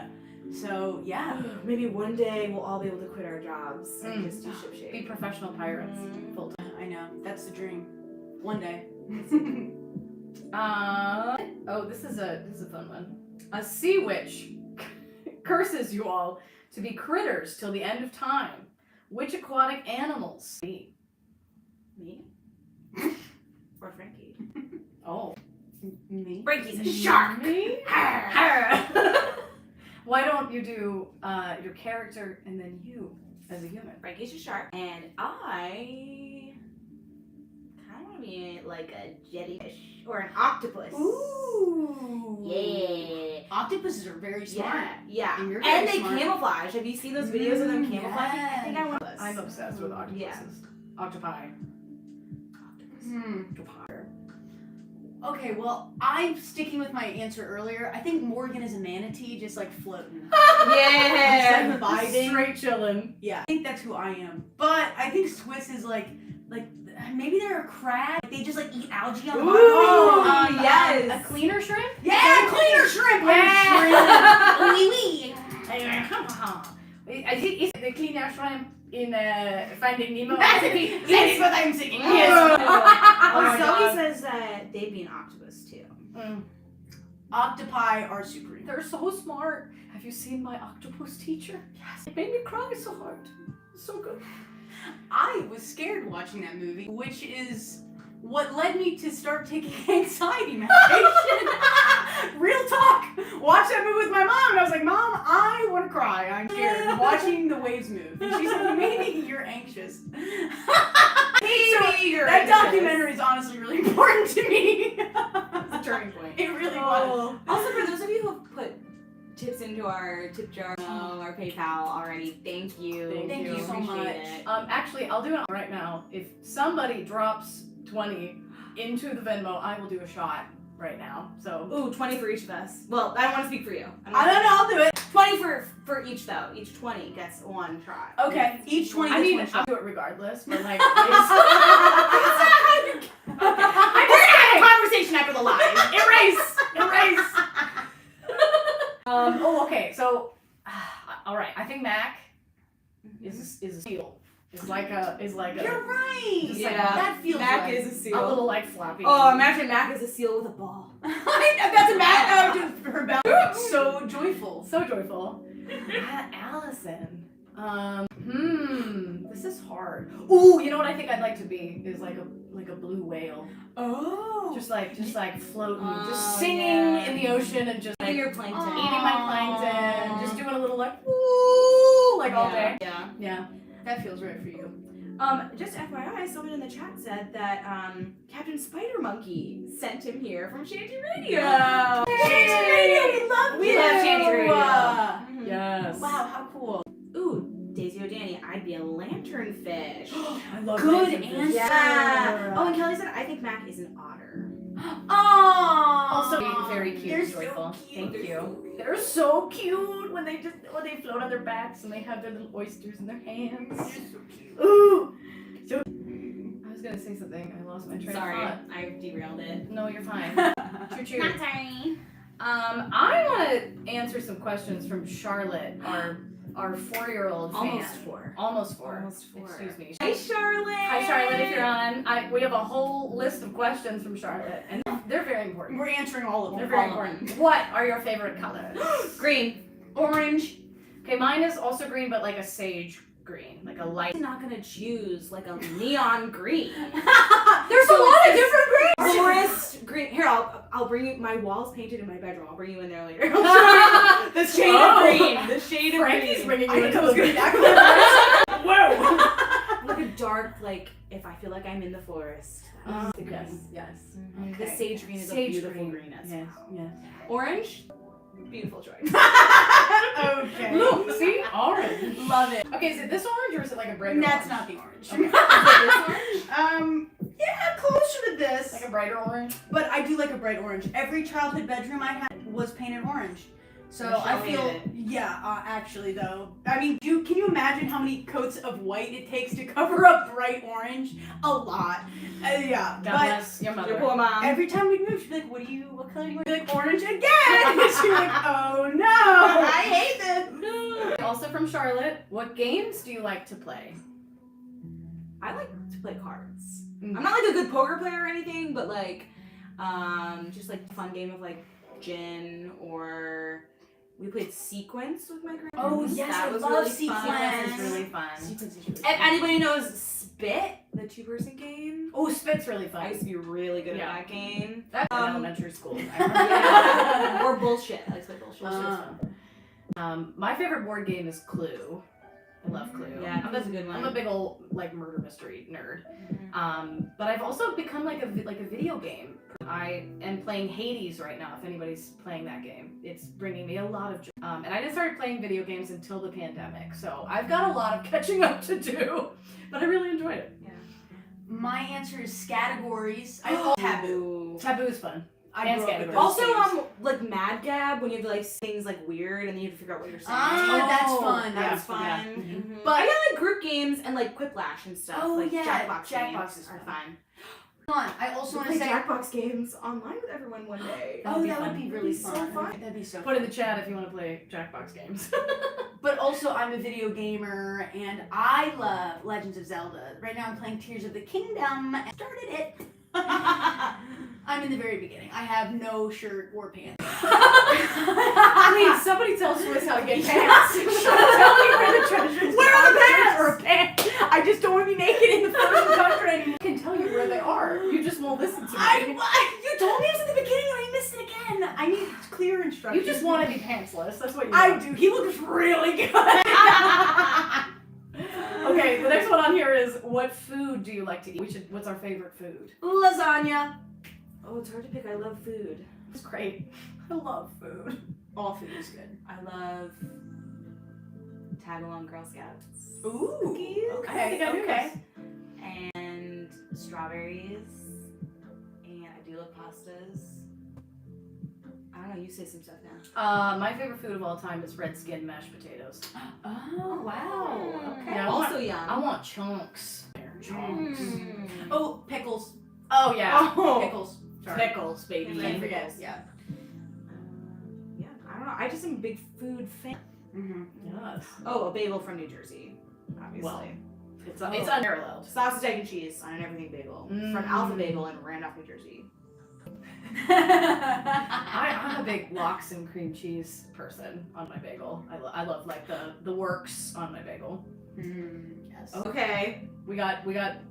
So yeah. Maybe one day we'll all be able to quit our jobs and just do Ship Be Shape. professional pirates. Full time. I know. That's the dream. One day. Oh, this is a fun one. A sea witch curses you all to be critters till the end of time. Which aquatic animals? Me? Or Frankie? Oh, Me? Frankie's a shark! Me? Why don't you do your character and then you as a human? Frankie's a shark. And I kind of want to be like a jellyfish or an octopus. Ooh. Yeah. Octopuses are very smart. Yeah. And you're And very they smart. camouflage. Have you seen those videos of them Mm, camouflaging? I think I want this. I'm obsessed with octopuses. Yeah. Octopi. Okay, well, I'm sticking with my answer earlier. I think Morgan is a manatee, just like floating. Yeah. Just, like, vibing. Straight chillin'. Yeah, I think that's who I am. But I think Swiss is like maybe they're a crab. They just like eat algae on the bottom. Ooh, yes. A cleaner shrimp? Yeah, cleaner shrimp. Yeah. Wee wee. I think it's the cleaner shrimp in Finding Nemo. That's what I'm thinking. Yes. Oh, my Zoe God. says that they'd be an octopus too. Octopi are super. They're so smart. Have you seen my octopus teacher? Yes. It made me cry so hard. So good. I was scared watching that movie, which is what led me to start taking anxiety medication. Real talk. Watched that movie with my mom, and I was like, Mom, I want to cry. I'm scared. Watching the waves move. And she's like, maybe you're anxious. That documentary is honestly really important to me. It's a turning point. It really was. Also, for those of you who have put tips into our tip jar, our PayPal already, thank you. Thank you so Appreciate much. it. Actually, I'll do it right now. If somebody drops 20 into the Venmo, I will do a shot right now. So. Ooh, 20 for each of us. Well, I don't want to speak for you. I don't know. I'll do it. 20 for each though. Each 20 gets one try. Okay. Each 20. I mean, gets one I'll shot. do it regardless, but like, conversation after the live. Erase. Okay. So, all right. I think Mac is a seal. Is like a. You're right. Just like Yeah. That feels Mac right. is a A seal. little like floppy. Oh, imagine Mac is a seal with a ball. That's a Mac. Just her bounce. So joyful. So joyful. Allison. This is hard. Ooh, you know what I think I'd like to be is like a blue whale. Oh. Just like floating, Oh, just singing yeah. in the ocean and just like Eating your plankton. eating my plankton, Aw. just doing a little like woo like all day. Yeah. Yeah. That feels right for you. Just FYI, someone in the chat said that Captain Spider Monkey sent him here from Shanty Radio. Shanty Radio, we love We you. love Shanty Radio. Mm-hmm. Mhm. Yes. Wow, how cool. Ooh, Daisy O'Danny, I'd be a lanternfish. I love Good lanternfish. answer. Yeah. Oh, and Kelly said, I think Mac is an otter. Oh. Also very cute They're and joyful. So cute. Thank you. They're so cute when they float on their backs and they have their little oysters in their hands. So cute. Ooh. So I was gonna say something. I lost my train Sorry, of thought. I derailed it. No, you're fine. Choo choo. Not sorry. I want to answer some questions from Charlotte, our 4-year-old fan. Almost 4. Almost four. Almost 4. Excuse me. Hi, Charlotte. Hi, Charlotte. If you're on, we have a whole list of questions from Charlotte, and they're very important. We're answering all of them. They're very all of important. What are your favorite colors? Green. Orange. Okay, mine is also green, but like a sage green, like a light. I'm not gonna choose like a neon green. There's a lot of different grades. Forest green. Here, I'll bring you. My walls painted in my bedroom. I'll bring you in there later. I'll show you the shade of green. The shade of Frankie's green. bringing you into the green. Whoa! Like a dark, like if I feel like I'm in the forest. That's the green. Yes. The Okay. sage green is Sage a beautiful green. green as Yes. well. Yes. Orange, beautiful choice. Okay. Look, see, orange. Love it. Okay, is it this orange or is it like a brighter That's orange? not the orange. Okay. Yeah, closer to this. Like a brighter orange? But I do like a bright orange. Every childhood bedroom I had was painted orange. So Michelle I feel, hated it. yeah, actually though. I mean, can you imagine how many coats of white it takes to cover up bright orange? A lot. Yeah. God but bless your mother. Your poor mom. every time we'd move, she'd be like, what color do you want? Be like, orange again! And she'd be like, oh no, I hate this. No. Also from Charlotte, what games do you like to play? I like to play cards. Mm. I'm not like a good poker player or anything, but like, just like a fun game of like gin, or we played Sequence with my grandma. Oh, yes, that I was love really Sequence. fun. This is really fun. Sequence is really fun. If anybody knows Spit, the 2-person game, Oh, Spit's really I fun. used to be really good Yeah. at that game. That's in Um, elementary school. Yeah. Or Bullshit. I like to play Bullshit. Bullshit's fun. My favorite board game is Clue. I love Clue. Yeah, that's a good one. I'm a big old like murder mystery nerd. Mhm. But I've also become like a video game. I am playing Hades right now. If anybody's playing that game, it's bringing me a lot of joy. And I didn't start playing video games until the pandemic, so I've got a lot of catching up to do. But I really enjoyed it. My answer is categories. I love Taboo. Taboo's fun. I And grew up with Scattergories. those Also, games. like Mad Gab, when you have to like say things like weird and then you have to figure out what you're saying. Ah, that's fun. That's Yeah, fun. yeah. Mhm. But- But I got like group games and like Quiplash and stuff. Oh, like yeah, Jackbox Jackbox games is are fun. fun. Hold on, I also We'll want to play say. Jackbox games online with everyone one day. Oh, that fun. would be That'd really be so fun. fun. That'd be so Put fun. in the chat if you want to play Jackbox games. But also, I'm a video gamer, and I love Legends of Zelda. Right now, I'm playing Tears of the Kingdom. I started it. I'm in the very beginning. I have no shirt or pants. Please, somebody tell Swiss how to get pants. Tell me where the treasures Where are the pants? Or a pants. I just don't want to be naked in the frozen country anymore. I can tell you where they are. You just won't listen to me. You told me this at the beginning, and I missed it again. I need clear instructions. You just want to be pantsless. That's what you I want. do. He looks really good. Okay, the next one on here is what food do you like to eat? What's our favorite food? Lasagna. Oh, it's hard to pick. I love food. It's great. I love food. All food is good. I love Tagalong Girl Scouts. Ooh. Cookies. Okay. I think I do okay. this. And strawberries. And I do love pastas. I don't know, you say some stuff now. My favorite food of all time is red skin mashed potatoes. Oh wow. Okay. Yeah, Also yum. I want chunks. Chunks. Mm. Oh, pickles. Oh yeah. Oh. Pickles. Sorry. Pickles, baby. Yeah, Can't forget. Pickles. Yeah. Yeah, I don't know. I just am a big food fan. Mm-hmm. Yes. Oh, a bagel from New Jersey, obviously. Well, It's Oh. it's unparalleled. Sausage, egg, and cheese on an everything bagel from Alpha Bagel in Randolph, New Jersey. I'm a big lox and cream cheese person on my bagel. I love like the works on my bagel. Yes. Okay, We got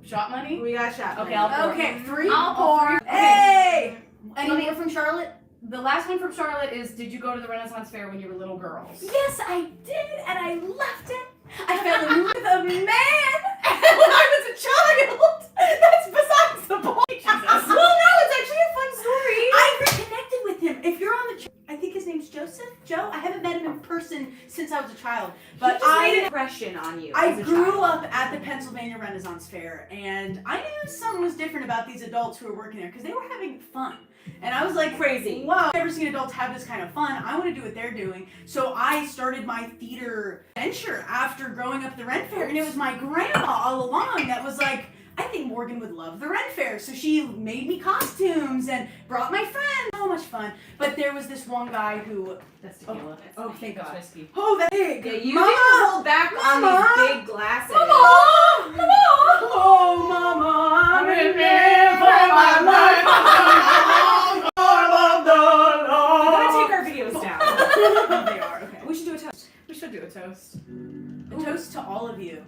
shot money. we got shot. Okay, I'll pour. Okay, 3. I'll pour. Hey! Any Let me- more from Charlotte? The last one from Charlotte is: did you go to the Renaissance Fair when you were little girls? Yes, I did, and I loved it. I fell in love with a man when I was a child. That's besides the point. Jesus. Well, no, it's actually a fun story. I reconnected with him. If you're on the, I think his name's Joseph. Joe. I haven't met him in person since I was a child, but He just made an I impression on you. I as a grew child. up at the Pennsylvania Renaissance Fair, and I knew something was different about these adults who were working there because they were having fun. And I was like, Crazy. wow, I've never seen adults have this kind of fun. I want to do what they're doing. So I started my theater venture after growing up at the Ren Fair, and it was my grandma all along that was like, I think Morgan would love the Ren Fair. So she made me costumes and brought my friends. So much fun. But there was this one guy who, That's tequila. oh, thank That's God. whiskey. Oh, that big. Yeah, you Mama! need to hold back Mama! on these big glasses. Mama! Oh, Mama, I'm in there for my life. I'm gonna take our videos down. They are, okay. We should do a toast. We should do a toast. A toast to all of you.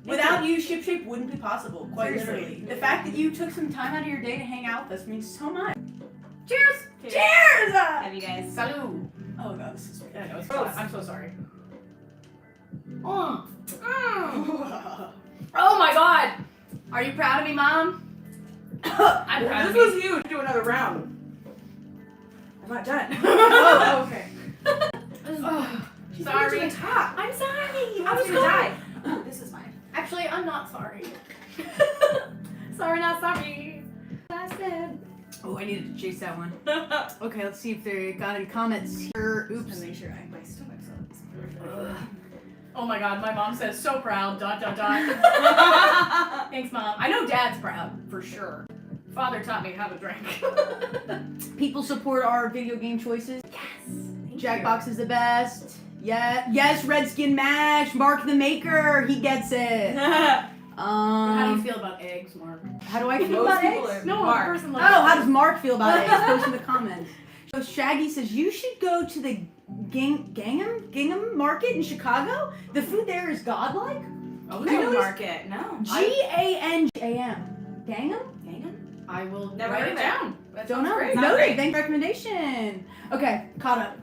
Without you, ShipShape wouldn't be possible, quite Seriously. literally. The fact that you took some time out of your day to hang out with us means so much. Cheers. Cheers! Love you guys. Salud. Oh god, this is I know, it's Gross. I'm so sorry. Oh. Oh my God. Are you proud of me, Mom? I'm proud of This me. was you. Do another round. I'm not done. Oh, okay. Oh, She's sorry. going to the top. I'm sorry. I was gonna die. Oh, this is mine. Actually, I'm not sorry. Sorry, not sorry. I said. Oh, I needed to chase that one. Okay, let's see if they got any comments here. Oops. Just make sure my stomach's Ugh. Oh my God, my mom says so proud. ... Thanks, Mom. I know Dad's proud for sure. Father taught me how to drink. People support our video game choices. Yes. Jackbox is the best. Yeah. Yes, Redskin Mash. Mark the Maker. He gets it. How do you feel about eggs, Mark? How do I feel Most about people eggs? are No, Mark. a person Oh, like how does Mark feel about eggs? Post in the comments. So Shaggy says you should go to the Gingham Market in Chicago. The food there is godlike. Oh, I know Food this- market. No. Gangham. Gangham? Gangham? I will Never write heard it of it. down. That Don't sounds know. great. Noted. great. Thank you for the recommendation. Okay, caught up.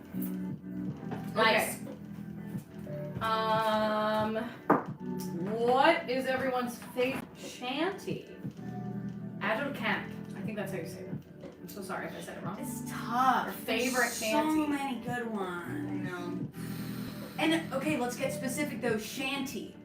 Nice. What is everyone's favorite shanty? Adult Camp. I think that's how you say that. I'm so sorry if I said it wrong. It's tough. Your favorite There's shanty. So many good ones. know. And okay, let's get specific though. Shanty,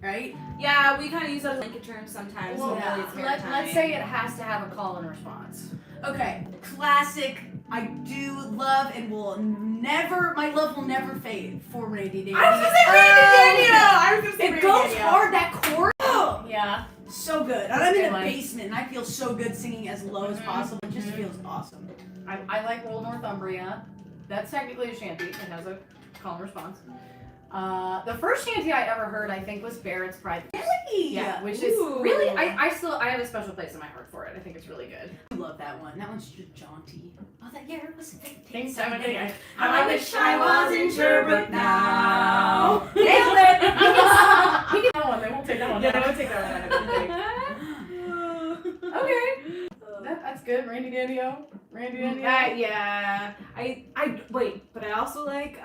right? Yeah, we kind of use that as blanket term sometimes. Well, but really it's let's maritime. say it has to have a call and response. Okay, classic. I do love and will never. My love will never fade for Randy Daniel. I was gonna say Randy Daniel. I was gonna say It Randy goes Daniel. hard. That chord. Oh, Yeah. so good. And I'm in Good the one. basement and I feel so good singing as low as Mhm, possible. It just mhm. feels awesome. I like Roll Northumbria. That's technically a shanty. It has a call and response. The first shanty I ever heard, I think, was Barrett's Pride. Really? Yeah, which is Ooh. really, I have a special place in my heart for it. I think it's really good. I love that one. That one's just jaunty. Oh, that year was Thanks, Simon. I I wish I was in Sherbrooke now. Nailed it! We can that one. They won't take that one. Yeah, don't take that one. Okay. That's good. Randy Danio. Randy Danio. Yeah. I wait, but I also like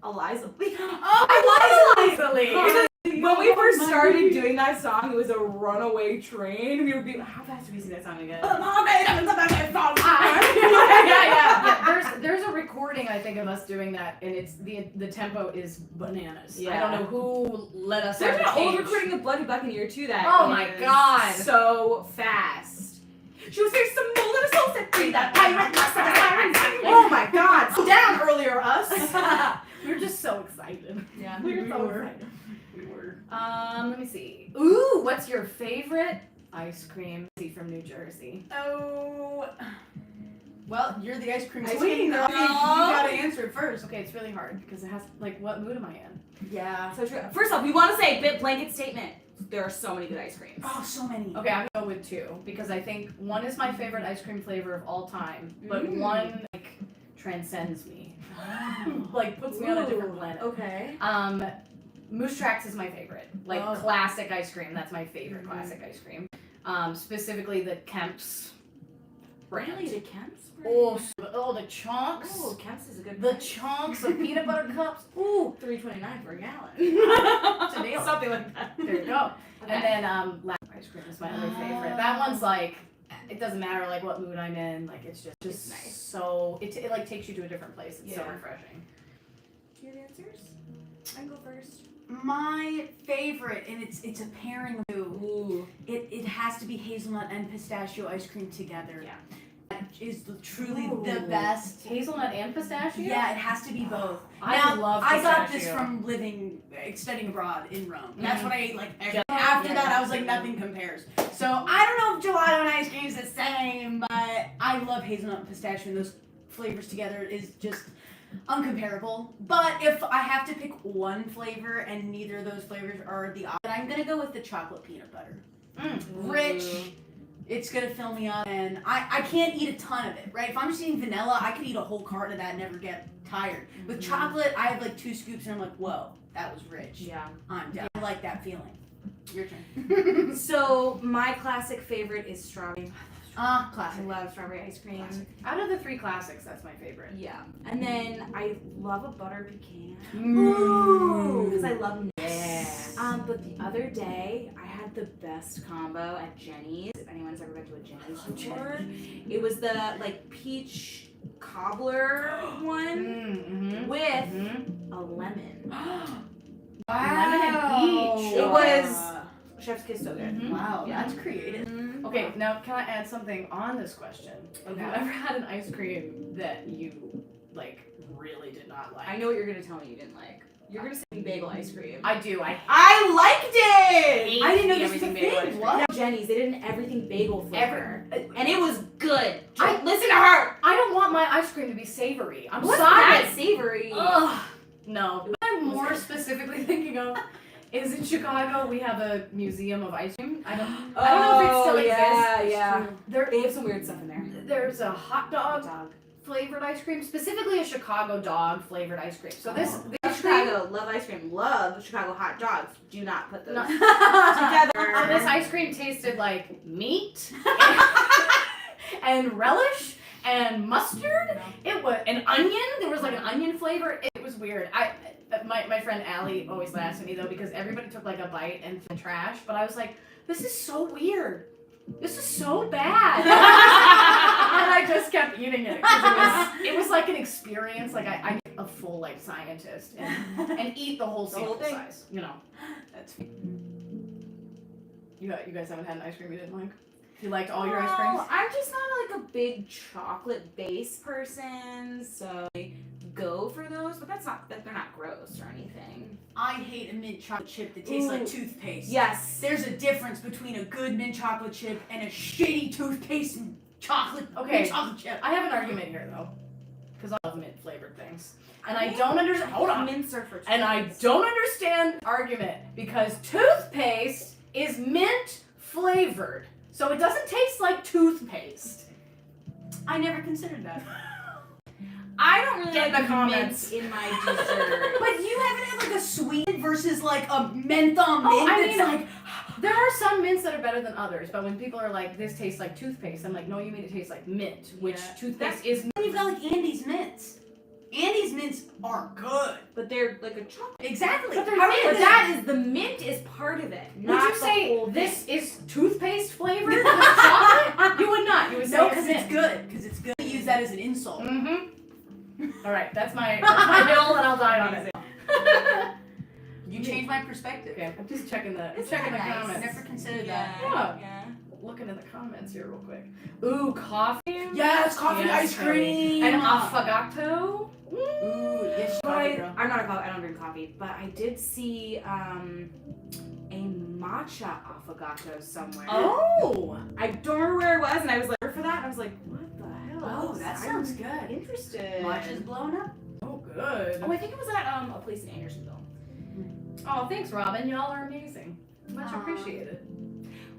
Eliza Lee. Oh, Eliza Lee. When we first started doing that song, it was a runaway train. We would be, how fast do we sing that song again? Yeah, there's a recording I think of us doing that, and it's the tempo is bananas. I Yeah. don't know who let us. There's have an the old cage. recording of Bloody Buccaneer too that Oh my is God. so fast. She was saying some little soul set free that pirate Oh my God! Sit down earlier, us. We were just so excited. Yeah, We were so were. excited. Let me see. Ooh, what's your favorite ice cream from New Jersey. Oh. Well, you're the ice cream Ice queen. cream girl. You gotta answer it first. Okay, it's really hard because it has what mood am I in? Yeah. So true. First off, we want to say blanket statement. There are so many good ice creams. Oh, so many. Okay, I'm gonna go with 2 because I think one is my favorite ice cream flavor of all time, but one transcends me. Puts me on a different planet. Okay. Moose Tracks is my favorite. Classic ice cream. That's my favorite classic ice cream. Specifically the Kemp's brand. Really, the Kemp's brand? The chunks. Oh, Kemp's is a good The brand. chunks of peanut butter cups. Ooh, $3.29 for a gallon. it's a deal. Something like that. There you go. Okay. And then ice cream is my other favorite. That one's it doesn't matter what mood I'm in. It's just nice. So it takes you to a different place. It's so refreshing. Do you have answers? I can go first. My favorite, and it's a pairing of two. Ooh. It has to be hazelnut and pistachio ice cream together. Yeah. That is truly the best. Hazelnut and pistachio? Yeah, it has to be both. I love I got this pistachio. from studying abroad in Rome. That's what I ate Yeah. after that. I was like, nothing compares. So I don't know if gelato and ice cream is the same, but I love hazelnut and pistachio, and those flavors together is just uncomparable. But if I have to pick one flavor and neither of those flavors are the opposite, I'm gonna go with the chocolate peanut butter. Rich. It's gonna fill me up, and I can't eat a ton of it, right? If I'm just eating vanilla, I could eat a whole carton of that and never get tired. With chocolate, I have 2 scoops, and I'm like, whoa, that was rich. Yeah. I'm down. I like that feeling. Your turn. So my classic favorite is strawberry. I Classic. love strawberry ice cream. Classic. Out of the 3 classics, that's my favorite. Yeah. And then I love a butter pecan. Ooh. Because I love nuts. Yeah. But the other day, I had the best combo at Jenny's. If anyone's ever been to a Jenny's before, it was the peach cobbler one with a lemon. Lemon and peach. It was chef's kiss, so good. Wow, Yeah. that's creative. Okay, now can I add something on this question? Have you ever had an ice cream that you really did not like? I know what you're gonna tell me you didn't like. You're gonna say bagel ice cream. I do. I liked it. I didn't know this was everything a bagel ice thing. cream. What? Jenny's, they did an everything bagel flavor, Every- and it was good. I- Listen to her. I don't want my ice cream to be savory. I'm What's sorry. that savory? Ugh. No. What I'm more specifically thinking of is in Chicago we have a museum of ice cream. I don't know if it still exists. Yeah. There, They have some weird stuff in there. there's a hot dog flavored ice cream, specifically a Chicago dog flavored ice cream. So this ice cream, Chicago, love ice cream, love Chicago hot dogs. Do not put those No. together. this ice cream tasted like meat and relish and mustard. It was an onion. There was an onion flavor. It was weird. My friend Allie always laughs at me though because everybody took a bite and threw the trash, but I was like, this is so weird. This is so bad. And I just kept eating it. 'Cause it was like an experience. I need a full scientist and eat the whole sample thing. size. That's You guys haven't had an ice cream you didn't like? You liked all your ice creams? I'm just not a big chocolate base person, so I go for those, but they're not gross or anything. I hate a mint chocolate chip that tastes like Ooh. toothpaste. Yes. There's a difference between a good mint chocolate chip and a shitty toothpaste chocolate Okay. mint chocolate chip. I have an argument here though, because I love mint flavored things, and I don't understand. Hold on. Mints are for And I don't understand argument because toothpaste is mint flavored, so it doesn't taste like toothpaste. I never considered that. I don't really Get in like the comments. mint in my dessert. But you haven't had a sweet versus a menthol mint Oh, I mean, that's there are some mints that are better than others, but when people are like, this tastes like toothpaste, I'm like, no, you mean it tastes like mint, which Yeah. toothpaste is. you've got Andes mints. Andes mints are good. But they're a chocolate. Exactly. But they're How mint. is But that is the mint is part of it. Would Not you the say whole this thing. is toothpaste flavored with chocolate? You would not. You would say No, it's because it's mint. good. Because it's good. I use that as an insult. Mm-hmm. All right, that's my hill, and I'll die on it. You changed my perspective. Okay, I'm just checking the Isn't checking the that nice? I comments. never considered Yeah. that. Yeah. Looking in the comments here real quick. Ooh, coffee. Yes, coffee Yes, ice cream. And affogato. Ooh, yes, coffee girl. I don't drink coffee, but I did see a matcha Affogato somewhere. Oh! I don't remember where it was, and I was like, for that, and I was like, what the hell? Oh, that sounds good. Interested. Watch is blown up. Oh, good. Oh, I think it was at a place in Andersonville. Oh, thanks, Robin. Y'all are amazing. Much Aw. appreciated.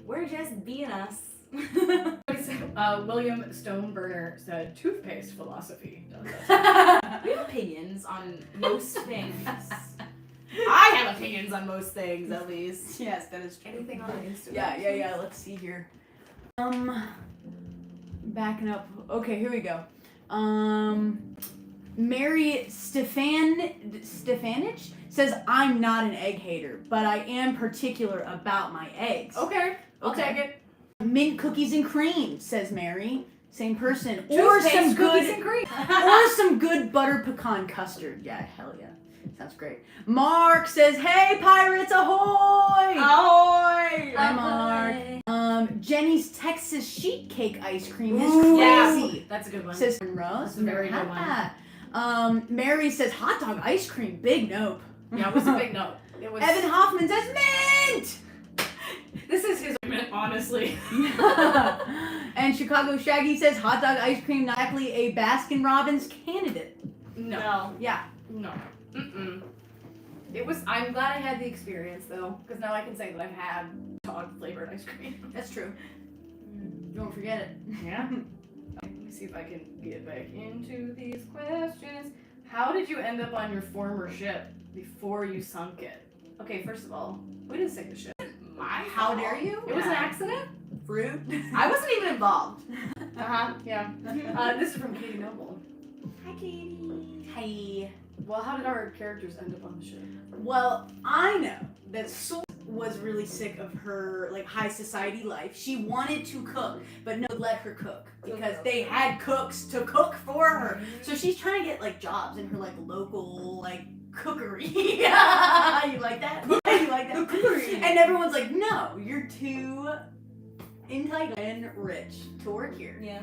We're just being us. William Stoneburner said toothpaste philosophy. We have opinions on most things. I have opinions on most things, at least. Yes, that is true. Anything on Instagram? Yeah. Let's see here. Backing up. Okay, here we go. Mary Stefanich says, I'm not an egg hater, but I am particular about my eggs. Okay, I'll Okay. take it. Mint cookies and cream, says Mary. Same person. Or Toothpaste, some cookies good and cream. or some good butter pecan custard. Yeah, hell yeah. Sounds great. Mark says, hey pirates, ahoy! Ahoy! Hi, Mark. Jenny's Texas sheet cake ice cream is Ooh, crazy. yeah, that's a good one. Says Rose. That's a very good one. Mary says hot dog ice cream. Big nope. Yeah, it was a big note. It was. Evan Hoffman says mint. This is his argument, honestly. And Chicago Shaggy says hot dog ice cream, not exactly a Baskin Robbins candidate. No. Yeah. No. Mm-mm. It was. I'm glad I had the experience though, because now I can say that I've had dog flavored ice cream. That's true. Don't forget it. Yeah. Let me see if I can get back into these questions. How did you end up on your former ship before you sunk it? Okay, first of all, we didn't sink the ship. How dare you? It was an accident. Fruit. I wasn't even involved. Yeah. This is from Katie Noble. Hi, Katie. Hi. Well, how did our characters end up on the ship? Well, I know that Sol was really sick of her like high society life. She wanted to cook, but no one let her cook because they had cooks to cook for her. So she's trying to get like jobs in her like local like cookery. You like that? You like that? Cookery. And everyone's like, no, you're too entitled and rich to work here. Yeah.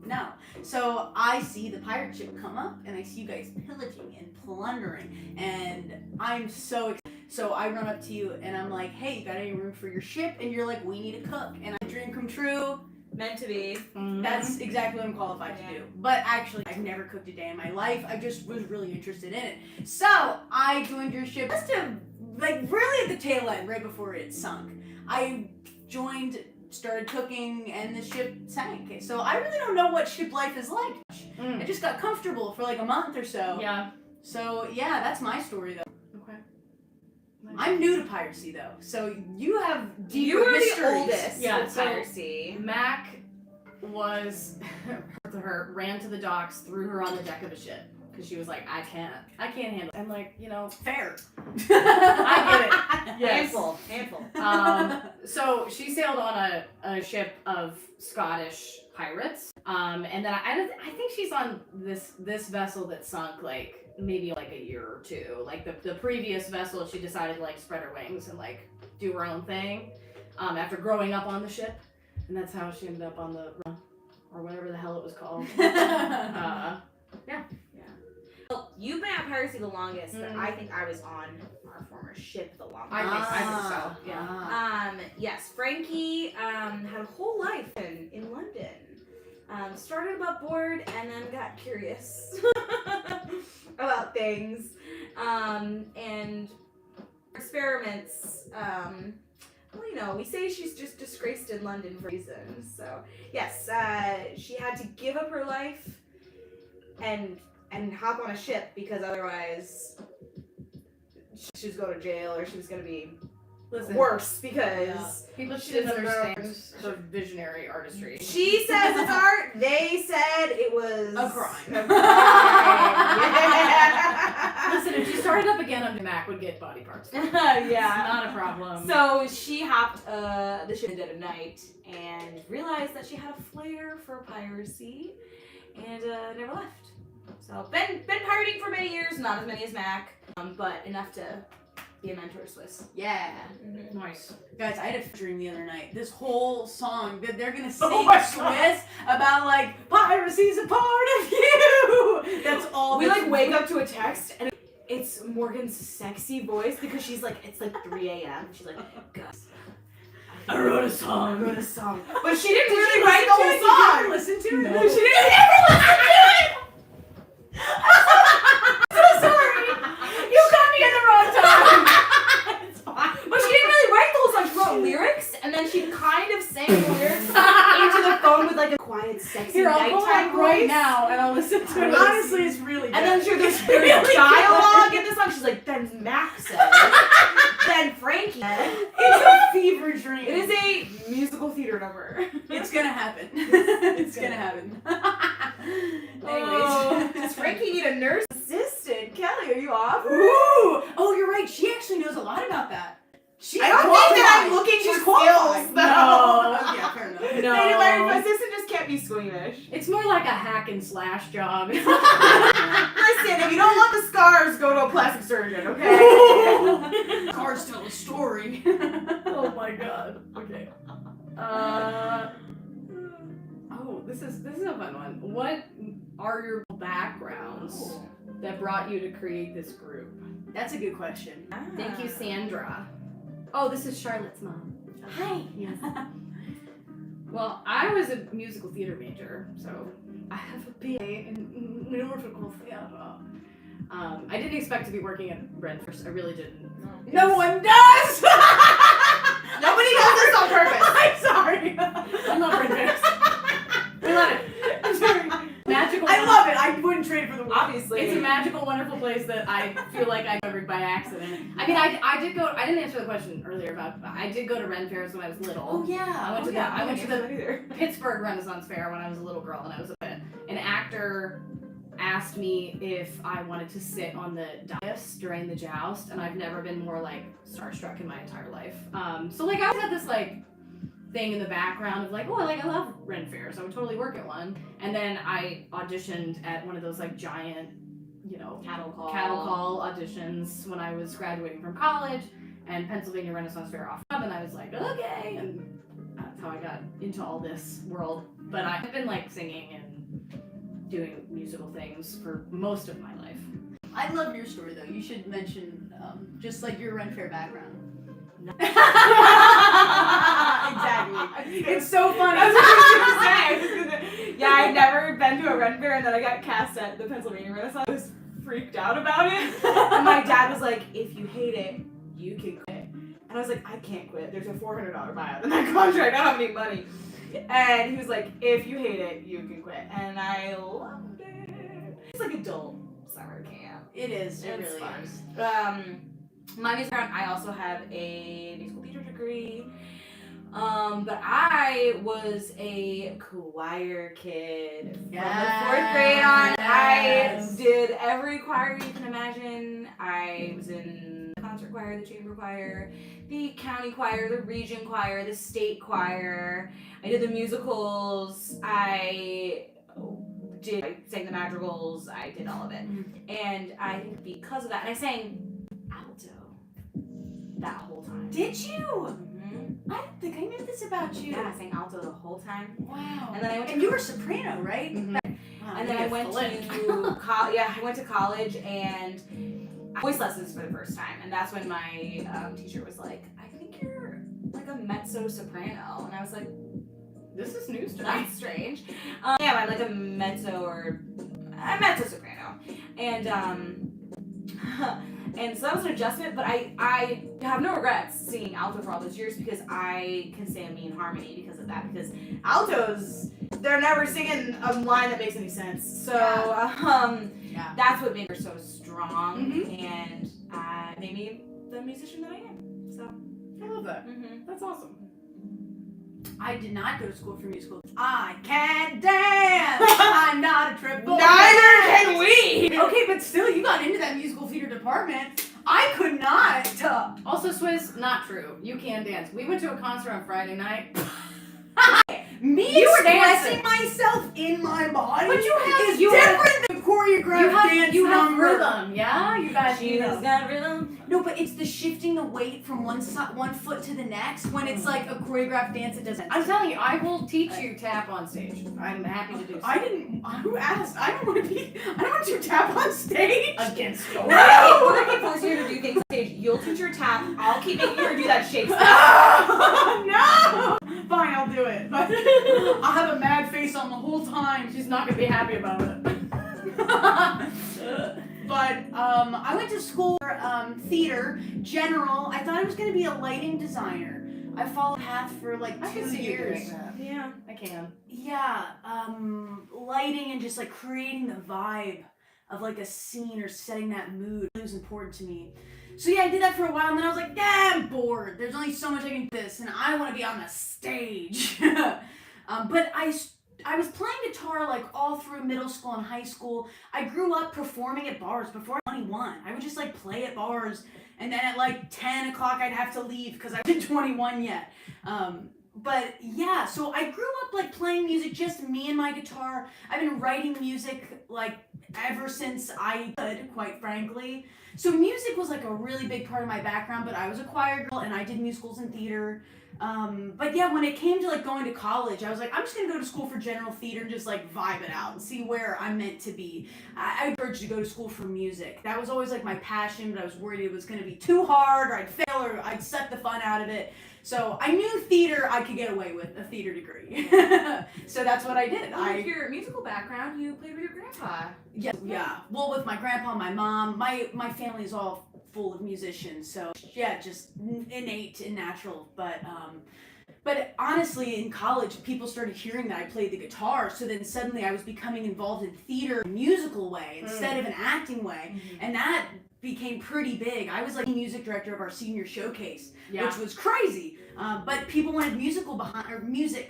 No. So I see the pirate ship come up and I see you guys pillaging and plundering and I'm so excited. So I run up to you and I'm like, hey, you got any room for your ship? And you're like, we need a cook. And I dream come true. Meant to be. That's exactly what I'm qualified to do. But actually, I've never cooked a day in my life. I just was really interested in it. So I joined your ship just to, like, really at the tail end, right before it sunk. I joined, started cooking, and the ship sank. So I really don't know what ship life is like. I just got comfortable for like a month or so. Yeah. So yeah, that's my story though. Okay. I'm new to piracy though, so you have deeper You were the histories. oldest. Yeah, with so- piracy. Mac was ran to the docks, threw her on the deck of the ship because she was like, I can't handle it. I'm like, Fair. I get it. Yes. Handful. So she sailed on a ship of Scottish pirates, and then I think she's on this vessel that sunk like maybe like a year or two. Like the previous vessel, she decided to like spread her wings and like do her own thing after growing up on the ship, and that's how she ended up on the or whatever the hell it was called. Well, you've been at piracy the longest, but I think I was on our former ship the longest. I think so. Yeah. Yes, Frankie had a whole life in London. Started about board and then got curious about things. And experiments, well, we say she's just disgraced in London for reasons. So, yes, she had to give up her life and hop on a ship because otherwise she was going to jail or she was going to be worse because People she didn't doesn't understand her visionary artistry. she says it's art. They said it was A crime. Yeah. Listen, if she started up again, under Mac would get body parts. Yeah. Not a problem. So she hopped the ship in the dead of night and realized that she had a flair for piracy and never left. So been pirating for many years, not as many as Mac, but enough to be a mentor to Swiss. Yeah. Nice. Guys, I had a dream the other night. This whole song that they're gonna sing Oh my Swiss about like piracy's a part of you. That's all. We that's- like wake up to a text and it's Morgan's sexy voice because she's like, it's like 3 a.m. She's like, Gus, I I wrote a song. wrote a song. But she didn't Did really you write the whole Did you song. ever listen to it? No, she didn't ever listen to it. So sorry. You got me at the wrong time. It's fine. But she didn't really write the whole song. She wrote lyrics, and then she kind of sang the lyrics into the phone with like a quiet, sexy Here, I'll go nighttime on right voice. now and I'll listen to it. Honestly, it's really good. And then there's really dialogue in the song. She's like, then Max said, then Frankie said. It's a fever dream. It is a musical theater number. It's gonna happen. It's gonna happen. Anyways. Does Frankie need a nurse assistant? Kelly, are you off? Ooh! Oh, you're right. She actually knows a lot about that. She's I don't think that I'm qualified. looking She's for qualified. skills, No. though. Yeah, fair enough. No. My assistant just can't be squeamish. It's more like a hack and slash job. Listen, if you don't want the scars, go to a plastic surgeon, okay? Cars tell a story. Oh my god. Okay. Oh, this is a fun one. What are your backgrounds that brought you to create this group? That's a good question. Thank you, Sandra. Oh, this is Charlotte's mom. Hi. Yes. Well, I was a musical theater major, so I have a BA in musical theater. I didn't expect to be working at Renfrew. I really didn't. No one does. Nobody does this on purpose. I'm sorry. I love Renfrew. We love it. I'm sorry. Magical. I love it. I wouldn't trade it for the world. Obviously. It's a magical, wonderful place that I feel like I covered by accident. I mean, I did go. I didn't answer the question earlier about. I did go to Ren Fairs when I was little. Oh yeah. I went to the. I went to the either. Pittsburgh Renaissance Fair when I was a little girl, and I was an actor asked me if I wanted to sit on the dais during the joust, and I've never been more like starstruck in my entire life. So like I always had this like thing in the background of like, oh, like I love Ren Fairs, I would totally work at one. And then I auditioned at one of those like giant, you know, cattle call auditions when I was graduating from college, and Pennsylvania Renaissance Fair offered up, and I was like, okay, and that's how I got into all this world. But I've been like singing and doing musical things for most of my life. I love your story though. You should mention just like your Ren Fair background. Exactly. It's so funny. That's what I was gonna say. Yeah, I'd never been to a Ren Fair, and then I got cast at the Pennsylvania Renaissance. I was freaked out about it. And my dad was like, if you hate it, you can quit. And I was like, I can't quit. There's a $400 buyout in that contract. I don't have any money. And he was like, if you hate it, you can quit. And I loved it. It's like adult summer camp. It is. It It's really fun. is. My music background, I also have a musical theater degree. But I was a choir kid from the 4th grade on. Yes. I did every choir you can imagine. I was in the concert choir, the chamber choir, the county choir, the region choir, the state choir. I did the musicals. I sang the madrigals. I did all of it. And I think because of that, and I sang alto that whole time. Did you? Mm-hmm. I don't think I knew this about you. Yeah, I sang alto the whole time. Wow. And then I went to you were soprano, right? Mhm. Wow, and then I went to I went to college and voice lessons for the first time, and that's when my teacher was like, "I think you're like a mezzo soprano," and I was like, This is news to me. "That's strange." Yeah, I'm like a mezzo or a mezzo soprano, and and so that was an adjustment. But I have no regrets singing alto for all those years because I can sing me in harmony because of that. Because altos, they're never singing a line that makes any sense. So Yeah. that's what made her so strong Mhm. and made me the musician that I am. So I love that. That's awesome. I did not go to school for musical. I can't dance. I'm not a triple. neither threat. can we. Okay, but still, you got into that musical theater department. I could not. Also, Swizz, not true. You can dance. We went to a concert on Friday night. Me You were expressing dancing. myself in my body But you have- is you have- different than choreographed dance You have number. rhythm, yeah? You guys, She has got rhythm. No, but it's the shifting the weight from one foot to the next. When it's like a choreographed dance, it doesn't. I'm telling you, I will teach you tap on stage. I'm happy to do so. I didn't. Who asked? I don't want to be. I don't want to tap on stage. Against your No! We're gonna keep forcing you to do things on stage. You'll teach her tap. I'll keep making her do that shake. Oh, no! I have a mad face on the whole time. She's not gonna be happy about it. But I went to school for theater, general. I thought I was going to be a lighting designer. I followed path for like I can 2 see you years. doing that. Yeah. I can. Yeah, lighting and just like creating the vibe of like a scene or setting that mood. It was important to me. So yeah, I did that for a while and then I was like, I'm bored. There's only so much I can do this and I want to be on the stage. But I was playing guitar like all through middle school and high school. I grew up performing at bars before I was 21. I would just like play at bars and then at like 10 o'clock I'd have to leave because I wasn't 21 yet. But yeah, so I grew up like playing music, just me and my guitar. I've been writing music like ever since I could, quite frankly. So music was like a really big part of my background, but I was a choir girl and I did musicals and theater. But yeah, when it came to like going to college, I was like, I'm just gonna go to school for general theater and just like vibe it out and see where I'm meant to be. I urged to go to school for music. That was always like my passion, but I was worried it was gonna be too hard or I'd fail or I'd suck the fun out of it. So I knew theater, I could get away with a theater degree. So that's what I did. With your musical background, you played with your grandpa. Yeah. Well, with my grandpa, my mom, my family is all full of musicians. So yeah, just innate and natural. But honestly, in college, people started hearing that I played the guitar. So then suddenly I was becoming involved in theater in a musical way instead of an acting way. Mm-hmm. And that became pretty big. I was like the music director of our senior showcase, Yeah. which was crazy. But people wanted music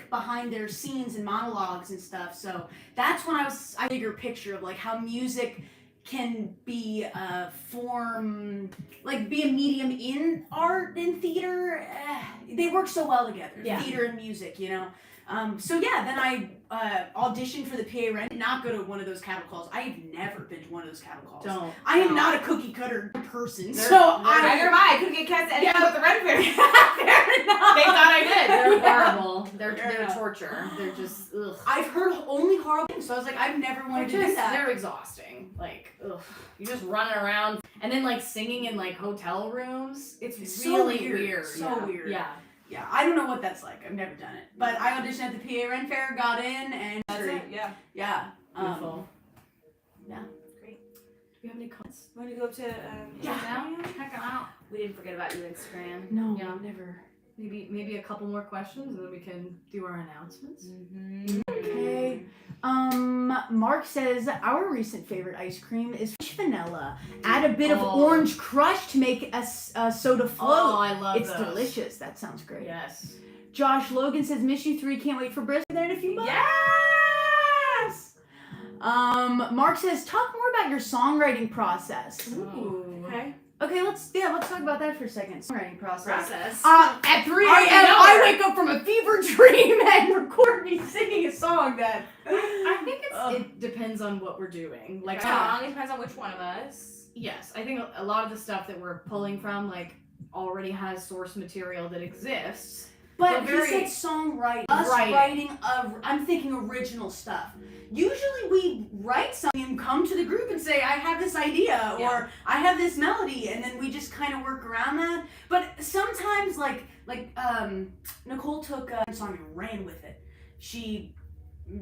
behind their scenes and monologues and stuff. So that's when I bigger picture of like how music can be a form, like be a medium in art and theater. They work so well together, Yeah. theater and music, you know. So yeah, then I auditioned for the PA Ren. Did not go to one of those cattle calls. I have never been to one of those cattle calls. Don't. I am not a cookie cutter person, They're- so Neither am I. I couldn't get cast at anything Yeah. with the Red Fair. Fair enough. They thought I did. They're horrible. They're Yeah. torture. They're just ugh. I've heard only horrible things, so I was like, I've never wanted to do that. They're exhausting. Like, ugh. You're just running around and then like singing in like hotel rooms. It's So really weird. weird. So yeah. weird. Yeah. Yeah, I don't know what that's like. I've never done it, but I auditioned at the PA Ren Fair, got in, and That's it. Yeah. yeah, Beautiful. yeah. Great. Do you have any comments? Want to go up to Yeah. Check them out. We didn't forget about you, Instagram. No, Yeah. never. Maybe a couple more questions and then we can do our announcements. Mm-hmm. Okay. Mark says our recent favorite ice cream is fresh vanilla. Add a bit of Oh. orange crush to make a soda float. Oh, I love It's those. delicious. That sounds great. Yes. Josh Logan says, "Miss you 3. Can't wait for Bristol there in a few months." Yes! Mark says, "Talk more about your songwriting process." Ooh. Okay. Okay, let's talk about that for a second. Songwriting process. At 3 Already a.m. know I her. wake up from a fever dream and record me singing a song that. I think Ugh. it depends on what we're doing. Like, Song, it depends on which one of us. yes, I think a lot of the stuff that we're pulling from like already has source material that exists. But So very- he said songwriting. Us Writing. writing, I'm thinking original stuff. Usually we write something and come to the group and say, I have this idea, Yeah. or I have this melody, and then we just kind of work around that. But sometimes, Nicole took a song and ran with it. She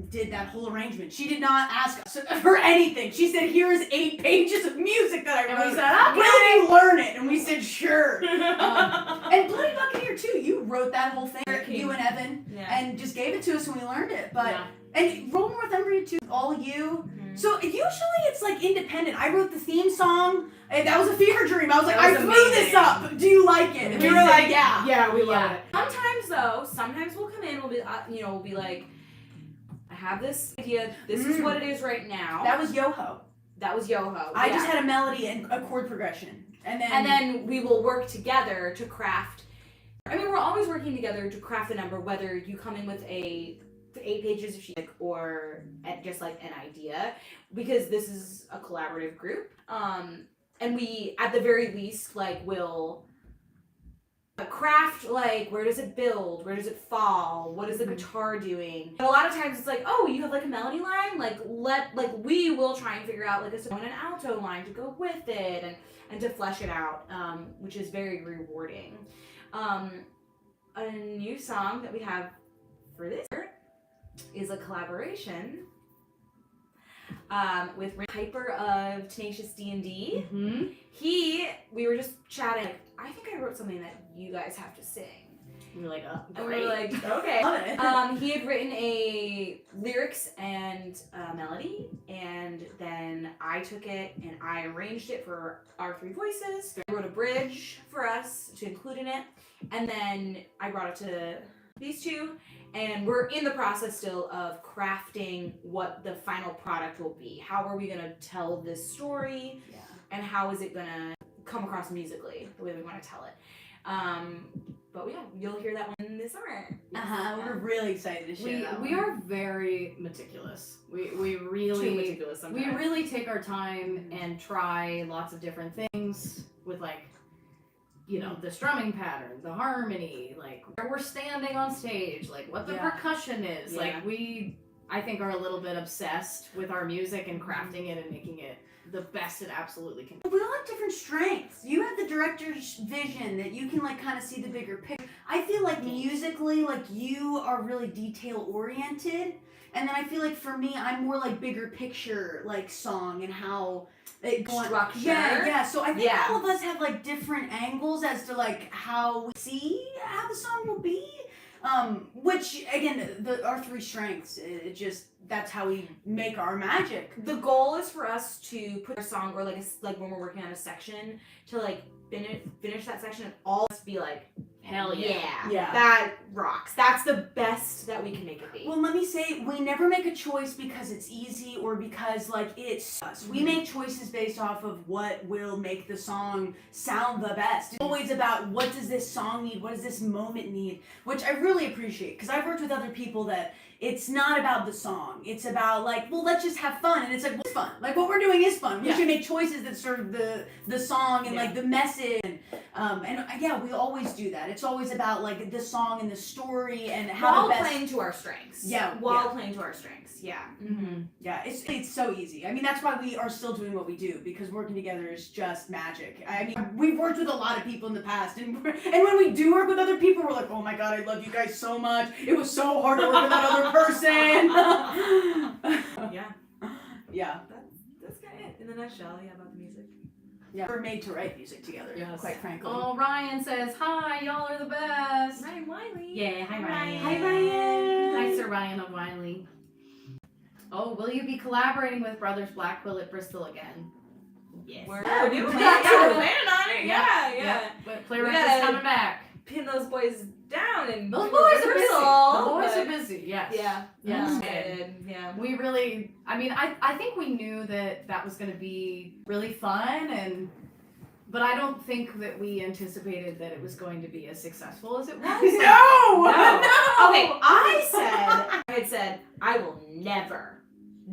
did that whole arrangement. She did not ask us for anything. She said, here's 8 pages of music that I And wrote. we said, okay. Will you learn it? And we said, sure. And Bloody Buccaneer too, you wrote that whole thing, you and Evan, Yeah. and just gave it to us when we learned it. But Yeah. and Roll Northumbria too, all you. So usually it's like independent. I wrote the theme song, and that was a fever dream. I was like, That I was threw amazing. this up. Do you like it? And we were Amazing. like, yeah. Yeah, we love Yeah. it. Sometimes though, we'll come in, we'll be, we'll be like, I have this idea. This is what it is right now. That was Yoho. That was Yoho. I yeah. just had a melody and a chord progression, and then we will work together to craft. I mean, we're always working together to craft the number, whether you come in with 8 pages of sheet or just like an idea, because this is a collaborative group. And we, at the very least, like will craft, like, where does it build, where does it fall, what is the guitar doing. And a lot of times it's like, oh, you have like a melody line, we will try and figure out like a soprano and an alto line to go with it and to flesh it out, which is very rewarding. A new song that we have for this year is a collaboration with Rick Piper of Tenacious D&D. We were just chatting. I think I wrote something that you guys have to sing. We were like, oh, And great. we were like, okay. Love it. He had written a lyrics and melody, and then I took it and I arranged it for our three voices. I wrote a bridge for us to include in it, and then I brought it to these two, and we're in the process still of crafting what the final product will be. How are we gonna tell this story, Yeah. and how is it gonna come across musically the way we want to tell it. But yeah, you'll hear that one this summer. We're really excited to share that We one. are very meticulous. We Too really meticulous sometimes. we really take our time and try lots of different things with, like, you know, the strumming pattern, the harmony, like where we're standing on stage, like what the Yeah. percussion is. Yeah. Like I think are a little bit obsessed with our music and crafting it and making it the best it absolutely can be. We all have different strengths. You have the director's vision that you can like kind of see the bigger picture. I feel like musically, like you are really detail oriented, and then I feel like for me, I'm more like bigger picture, like song and how it Structure. Yeah. So I think Yeah. all of us have like different angles as to like how we see how the song will be. Which again, our three strengths. It just that's how we make our magic. The goal is for us to put a song, or like when we're working on a section, to like finish that section and all of us be like, hell yeah, Yeah. that rocks. That's the best that we can make it be. Well, let me say, we never make a choice because it's easy or because, like, it's us. We make choices based off of what will make the song sound the best. It's always about what does this song need, what does this moment need, which I really appreciate, because I've worked with other people that it's not about the song. It's about, like, well, let's just have fun. And it's like, what's fun? Like, what we're doing is fun. We should make choices that serve the song and, like, the message. And yeah, we always do that. It's always about, like, the song and the story and how while the best... playing to our strengths. Yeah, While yeah. playing to our strengths. Yeah. Mm-hmm. Yeah, it's so easy. I mean, that's why we are still doing what we do, because working together is just magic. I mean, we've worked with a lot of people in the past, and when we do work with other people, we're like, oh my god, I love you guys so much. It was so hard to work with that other person. Yeah. Yeah. That's kind of it in a nutshell. Yeah, about the music. Yeah, we're made to write music together, Yes. quite frankly. Oh, Ryan says, hi, y'all are the best. Ryan Wiley. Yeah, hi, Ryan. Hi, Ryan. Hi, Sir Ryan of Wiley. Oh, will you be collaborating with Brothers Blackquill at Bristol again? Yes. We're Yeah, doing we that. plan We're to. planning on it. Yeah. But We Playwright gotta- is coming back. Pin those boys down and Those do boys are busy. rehearsal, The boys but- are busy, yes. Yeah. Yes. I'm excited. Yeah. We really, I mean, I think we knew that was going to be really fun, but I don't think that we anticipated that it was going to be as successful as it was. No! Okay, I had said I will never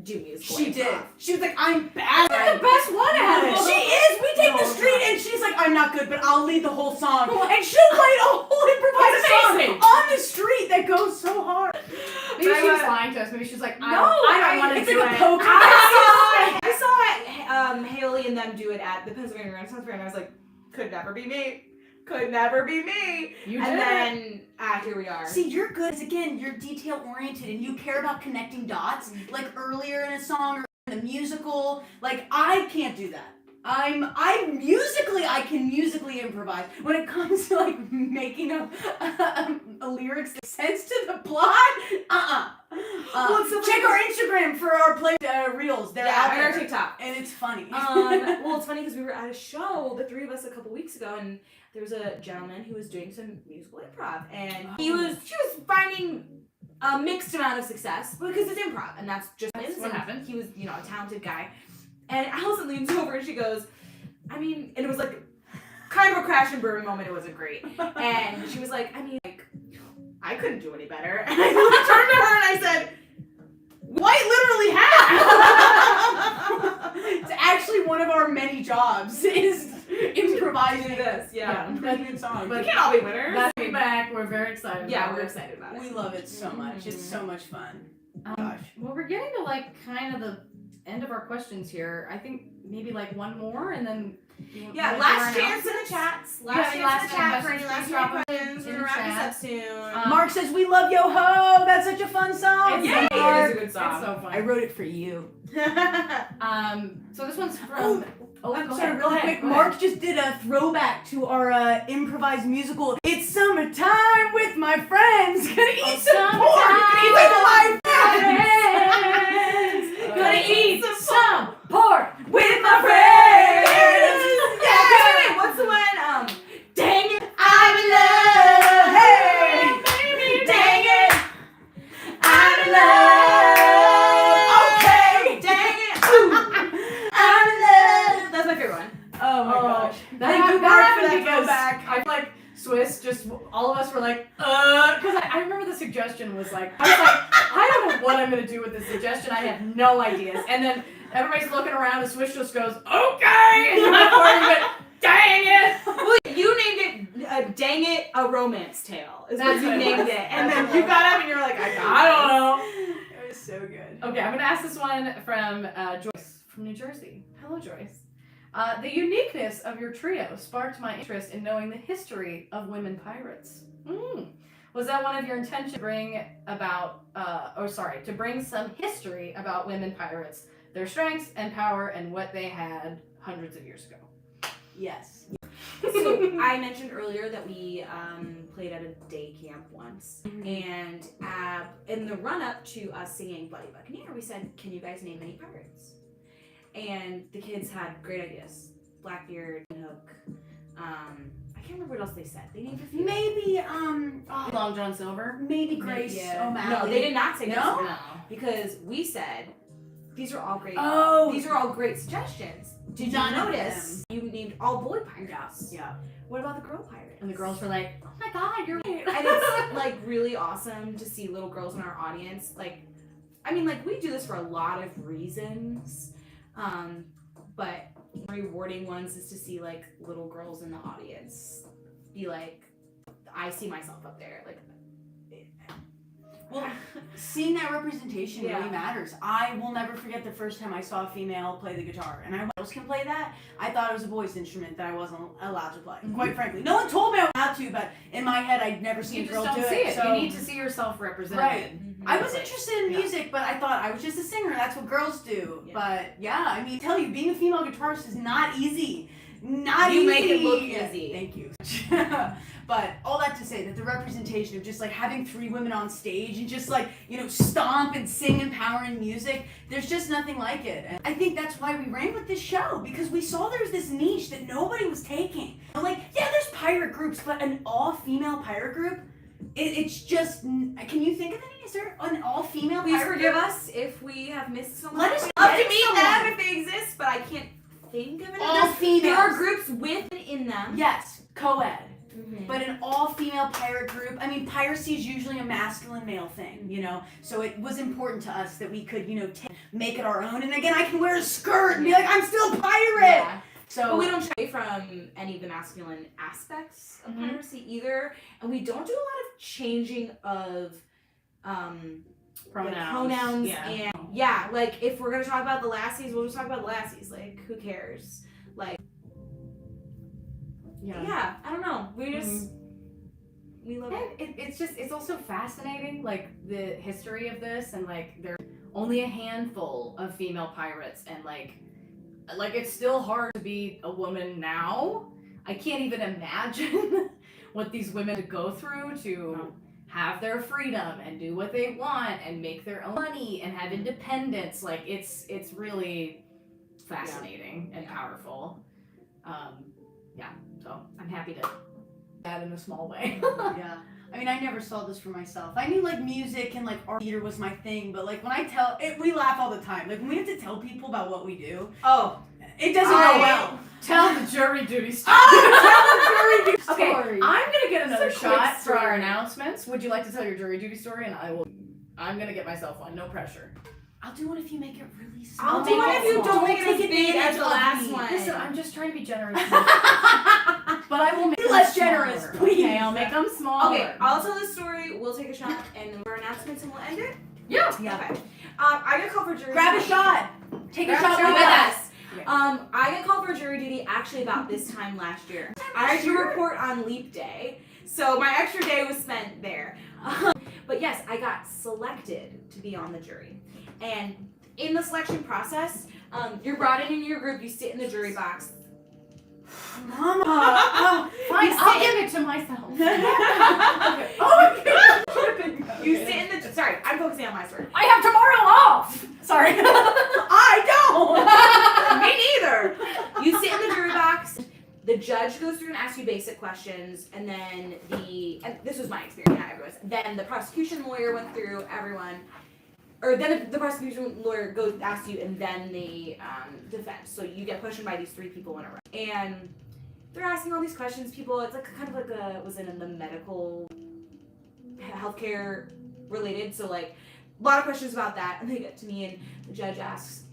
do musical She did. improv. She was like, I'm bad You're at the best one at it. She is. We take No, the I'm street not. and she's like, I'm not good, but I'll lead the whole song. And she'll play a whole improvised song amazing. on the street that goes so hard. Maybe she was lying to us. Maybe she was like, I don't want to it's do like a it. poke. I saw Haley and them do it at the Pennsylvania Renaissance Fair, and I was like, could never be me. Could never be me. You And did then here we are. See, you're good. 'Cause again, you're detail oriented and you care about connecting dots. Like earlier in a song or in a musical. Like I can't do that. I can musically improvise. When it comes to like making a lyrics that sense to the plot, Well, it's so check funny. our Instagram for our play reels. They're out on there. our TikTok. And it's funny. Well, it's funny because we were at a show, the three of us, a couple weeks ago, and there was a gentleman who was doing some musical improv, and she was finding a mixed amount of success because it's improv, and that's just That's it. what And happens. He was, a talented guy, and Allison leans over and she goes, and it was like kind of a crash and burn moment. It wasn't great, and she was like, I couldn't do any better, and I turned to her and I said, White literally has. It's actually one of our many jobs is improvising this, yeah. improvising songs. We can't all be winners. That's feedback. We're very excited. Yeah, about we're it. excited about it. We love it so much. It's so much fun. Gosh. Well, we're getting to like kind of the end of our questions here. I think maybe like one more, and then Yeah, we'll do last our chance in the announcements. chats. Yeah, Last any chance in the chat for questions, any last please drop minute them questions. We're in gonna the wrap this chat. up soon. Mark says, "We love Yo Ho." That's such a fun song. It's Yay! so fun. It is a good song. It's so fun. I wrote it for you. So this one's from. I'm go sorry, ahead, really go ahead, quick. go Mark ahead. just did a throwback to our improvised musical. It's summertime with my friends. Gonna eat some pork. Gonna eat some live friends. Gonna eat some pork with my friends. Yeah, wait, what's the one? Dang it, I'm in love. Hey, baby, dang it, I'm in love. Okay, dang it. I'm in love. That's my favorite one. Oh my gosh. Thank you, Mark, Mark, for for that that throwback. I like Swiss. Just all of us were like, because I remember the suggestion was like, I was like, I don't know what I'm gonna do with this suggestion. I have no ideas. And then everybody's looking around, and Swiss just goes, okay, and my party went, dang it. Well, you named it, Dang It, a Romance Tale. Is That's what you what it named was. it. And then you got up and you were like, I don't know. It was so good. Okay, I'm gonna ask this one from Joyce from New Jersey. Hello, Joyce. The uniqueness of your trio sparked my interest in knowing the history of women pirates. Was that one of your intentions to bring about, to bring some history about women pirates, their strengths and power, and what they had hundreds of years ago? Yes. So I mentioned earlier that we played at a day camp once, and in the run-up to us singing Bloody Buccaneer, we said, can you guys name any pirates? And the kids had great ideas. Blackbeard, Hook, I can't remember what else they said. They named a few. Maybe Long John Silver? maybe Grace O'Malley. No, they did not say No? that. Because we said, these are all great. Oh. These are all great suggestions. Did you None of notice you named all boy pirates? Yeah. What about the girl pirates? And the girls were like, oh my god, you're right. And it's like really awesome to see little girls in our audience. Like, I mean, like we do this for a lot of reasons, but rewarding ones is to see like little girls in the audience be like, I see myself up there. Like, Well, seeing that representation Yeah. really matters. I will never forget the first time I saw a female play the guitar, and I else can play that. I thought it was a boy's instrument that I wasn't allowed to play. Quite frankly, no one told me I was allowed to, but in my head, I'd never seen You a just girl don't do see it. So You need to see yourself represented. Right. I was Like, interested in music, but I thought I was just a singer. That's what girls do. Yeah. But yeah, I mean, tell you, being a female guitarist is not easy. Not You easy. make it look Yeah, easy. Thank you. But all that to say that the representation of just like having 3 women on stage and just like, you know, stomp and sing empowering music, there's just nothing like it. And I think that's why we ran with this show, because we saw there was this niche that nobody was taking. I'm like, yeah, there's pirate groups, but an all-female pirate group, it's just, can you think of any? Is there an all-female please pirate forgive group? us if we have missed someone. Let us We'd love get to meet someone. them if they exist, but I can't think of any. All females. There are groups with and in them. Yes, co-ed. Mhm. But an all-female pirate group, I mean, piracy is usually a masculine male thing, you know? So it was important to us that we could, you know, make it our own. And again, I can wear a skirt and be like, I'm still a pirate! Yeah. So But we don't shy away from any of the masculine aspects of Mhm. piracy either, and we don't do a lot of changing of Pronouns. like pronouns Yeah. and yeah, like if we're gonna talk about the lassies, we'll just talk about the lassies. Like who cares? Like yeah, I don't know. We just we love it. And it's also fascinating, like the history of this, and like there's only a handful of female pirates, and like it's still hard to be a woman now. I can't even imagine what these women go through to have their freedom and do what they want and make their own money and have independence. Like it's really fascinating and powerful. So I'm happy to that in a small way. yeah. I mean, I never saw this for myself. I knew like music and like art theater was my thing, but like when I tell it, we laugh all the time. Like when we have to tell people about what we do, Oh, it doesn't go well. Tell the jury duty story. Oh, tell the jury Okay, story. I'm gonna get another It's a quick shot for our story. announcements. Would you like to tell your jury duty story? And I'm gonna get myself one. No pressure. I'll do it if you make it really small. I'll do make it it if you small. don't make it as Take big as advantage the of last me. one. Listen, I'm just trying to be generous. But I will make Be them less smaller, generous, please. Okay, I'll make them smaller. Okay, I'll tell the story. We'll take a shot and then our announcements and we'll end it. Yeah. Yeah. Okay. I gotta call for jury. Grab a duty. shot. Take a Grab shot a with shot. us. I got called for jury duty actually about this time last year. I had to report on leap day, so my extra day was spent there. But yes, I got selected to be on the jury. And in the selection process, you're brought in your group, you sit in the jury box. Mama. Fine, I'll give it to myself. You sit in the, sorry, I'm focusing on my story. I have tomorrow off. Sorry. I don't. Me neither. You sit in the jury box. The judge goes through and asks you basic questions, and then and this was my experience, not everyone's. Then the prosecution lawyer went through everyone, or then the prosecution lawyer asks you, and then the defense. So you get questioned by these 3 people in a row, and they're asking all these questions. People, it's like kind of like was it in the medical, healthcare related? So like a lot of questions about that, and they get to me, and the judge asks.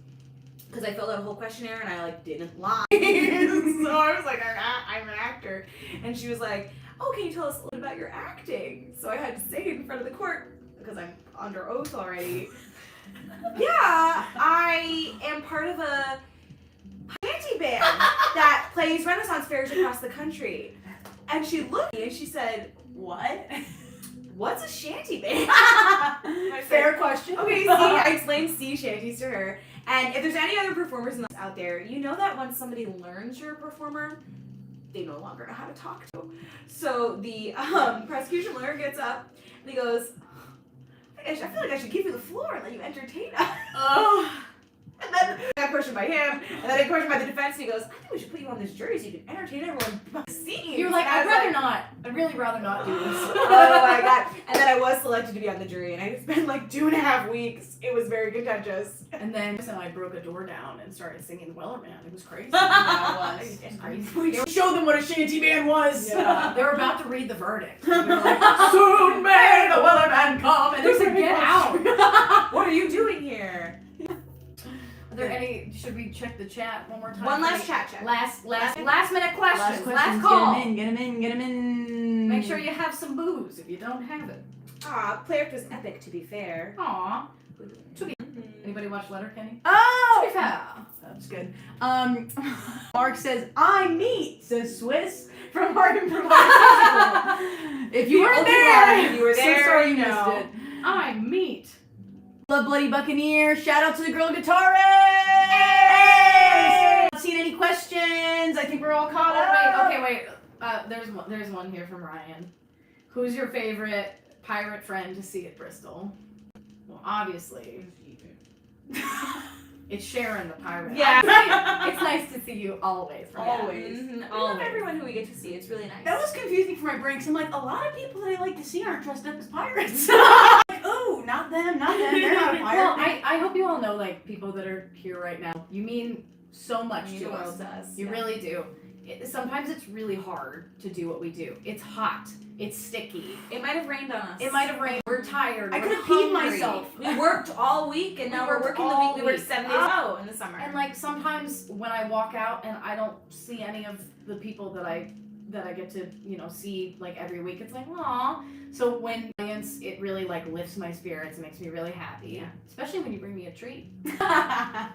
Because I filled out a whole questionnaire and I like didn't lie. So I was like, I'm an actor. And she was like, oh, can you tell us a little about your acting? So I had to say it in front of the court because I'm under oath already. Yeah, I am part of a shanty band that plays Renaissance fairs across the country. And she looked at me and she said, What? what's a shanty band? Fair question. Okay, see, I explained sea shanties to her. And if there's any other performers out there, you know that once somebody learns you're a performer, they no longer know how to talk to you. So the prosecution lawyer gets up and he goes, I feel like I should give you the floor and let you entertain us. Oh. And then I got questioned by him, and then I got questioned by the defense, and he goes, I think we should put you on this jury so you can entertain everyone by seeing. You're like, I'd rather not. I'd really rather not do this. Oh my god. And then I was selected to be on the jury, and I spent like 2.5 weeks. It was very contentious. And then I broke a door down and started singing Wellerman. It was crazy. Yeah, It was crazy. We showed them what a shanty band was. Yeah. They were about to read the verdict. They were like, soon may the Wellerman come. And they said, get out. What are you doing here? Are there any, should we check the chat one more time? One last chat check. Last minute questions. Last Get call. them in. Make sure you have some booze if you don't have it. Aw, Player was epic to be fair. Aw. Anybody watch Letterkenny? Oh! To be fair. That's good. Mark says, I meet the Swiss from Hard Improvised. If you weren't there, you were there, so sorry you you missed know. it. I meet. Love Bloody Buccaneer. Shout out to the girl guitarist. Not seen any questions. I think we're all caught up. Wait. There's one here from Ryan. Who's your favorite pirate friend to see at Bristol? Well, obviously, it's Sharon the pirate. Yeah. It's nice to see you always. Always. Yeah. I love everyone who we get to see. It's really nice. That was confusing for my brain because I'm like, a lot of people that I like to see aren't dressed up as pirates. Like, oh, not them. They're not a pirate. Well, I hope you all know, like, people that are here right now, you mean so much You to know us. what does. You really do. Sometimes it's really hard to do what we do. It's hot. It's sticky. It might have rained on us. It might have rained. We're tired. I we're could have peed hungry. myself. We worked all week, and now we're working the week. We worked 7 days in the summer. And like sometimes when I walk out and I don't see any of the people that I get to, see like every week, it's like, aw. So when it really like lifts my spirits and makes me really happy. Yeah. Especially when you bring me a treat. I'm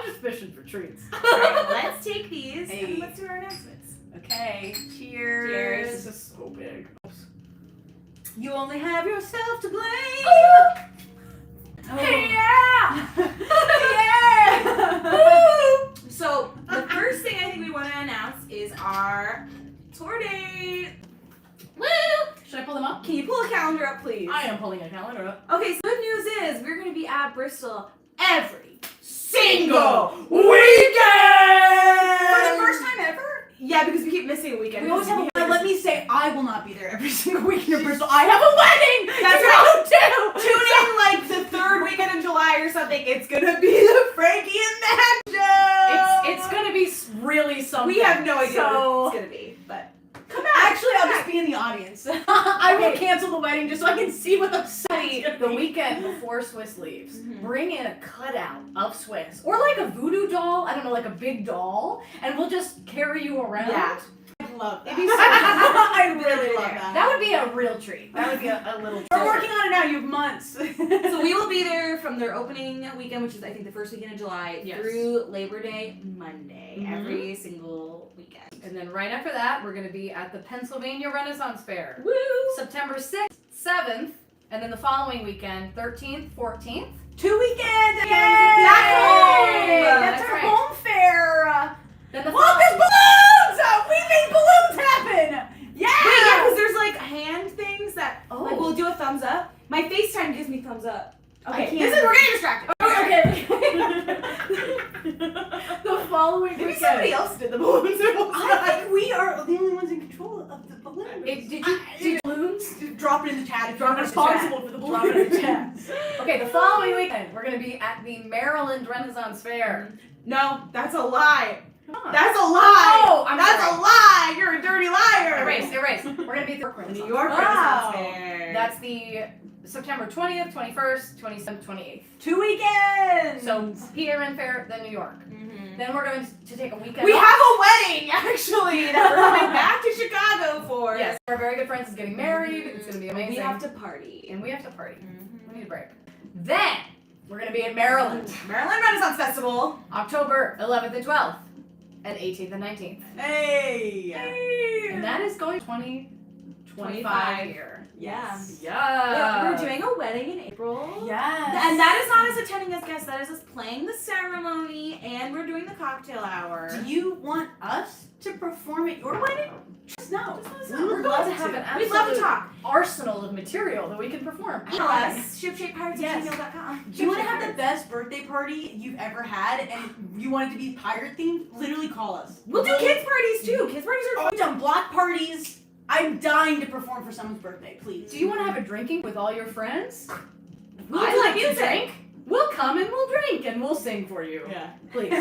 just fishing for treats. Alright, let's take these Hey. and let's do our announcements. Okay, cheers. This is so big. You only have yourself to blame. Hey, yeah! yeah! So the first thing I think we want to announce is our tour date. Woo! Should I pull them up? Can you pull a calendar up, please? I am pulling a calendar up. Okay, so good news is we're going to be at Bristol every Single for weekend! the first time ever. Yeah, because we keep missing a weekend. We always have a because let me say, I will not be there every single weekend in Bristol. I have a wedding That's to right. go to! Tune in like the third weekend in July or something. It's gonna be the Frankie and Matt show. It's gonna be really something. We have no idea So, what it's gonna be, but come back. Actually, I'll just be in the audience. I will cancel the wedding just so I can see what the the weekend before Swiss leaves, Mhm. bring in a cutout of Swiss or like a voodoo doll. I don't know, like a big doll, and we'll just carry you around. Yeah. I love that. It'd be so I really Really love there. that. That would be a real treat. That would be a little treat. We're working on it now. You have months. So we will be there from their opening weekend, which is I think the first weekend of July, Yes. through Labor Day Monday, Mhm. every single weekend. And then right after that, we're going to be at the Pennsylvania Renaissance Fair. Woo! September 6th, 7th, and then the following weekend, 13th, 14th. 2 weekends. Yay! Back home! That's our right. home fair. Then the Look, there's balloons! We made balloons happen. Yeah. Wait, yeah, because there's like hand things that like Oh. we'll do a thumbs up. My FaceTime gives me thumbs up. I Okay, can't- this is we're getting distracted. the following Maybe somebody weekend. else did the balloons. I think we are the only ones in control of the balloons. Did balloons? Drop it in the chat if Drop you're it in the responsible for the Drop it in balloons. the chat. Okay, the following weekend, we're going to be at the Maryland Renaissance Fair. No, that's a lie. Come on. That's a lie. Oh, I'm That's sorry. a lie. You're a dirty liar. Erase. We're going to be at the Renaissance New York Wow. Renaissance Fair. That's the September 20th, 21st, 27th, 28th. 2 weekends. So Peterman Fair, then New York. Mhm. Then we're going to take a weekend We off. have a wedding actually that we're coming back to Chicago for. Yes, our very good friends is getting married. It's going to be amazing. We have to party. And we have to party. Mhm. We need a break. Then we're going to be in Maryland, Maryland Renaissance Festival. October 11th and 12th, and 18th and 19th. Hey. And that is going 2025 year. Yes. Yeah. We're doing a wedding in April. Yes. And that is not us attending as guests, that is us playing the ceremony and we're doing the cocktail hour. Do you want us to perform at your wedding? Just know. We would love to have an We'd love to absolute talk. arsenal of material that we can perform. Email us, shipshapepirates@gmail.com. Yes. Do you want to have the best birthday party you've ever had and you want it to be pirate themed? Literally call us. We'll do kids parties too. Kids parties are I've done block parties. I'm dying to perform for someone's birthday, please. Do you want to have a drinking with all your friends? We'll I do like music. to drink. We'll come and we'll drink and we'll sing for you. Yeah. Please.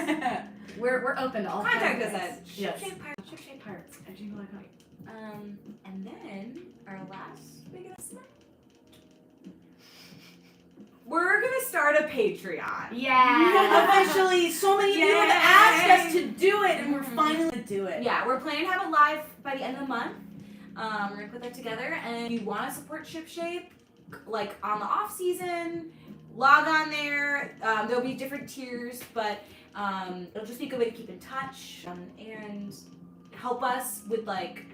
We're open to all Contact kinds us of at things. Yes. shipshapepirates@gmail.com. And then our last big announcement. We're gonna start a Patreon. Yeah. Officially, so many of you have Yay. asked us to do it, and we're Mhm. finally gonna do it. Yeah, we're planning to have it live by the end of the month. We're gonna put that together, and if you want to support ShipShape, like on the off season, log on there. There'll be different tiers, but it'll just be a good way to keep in touch and help us with like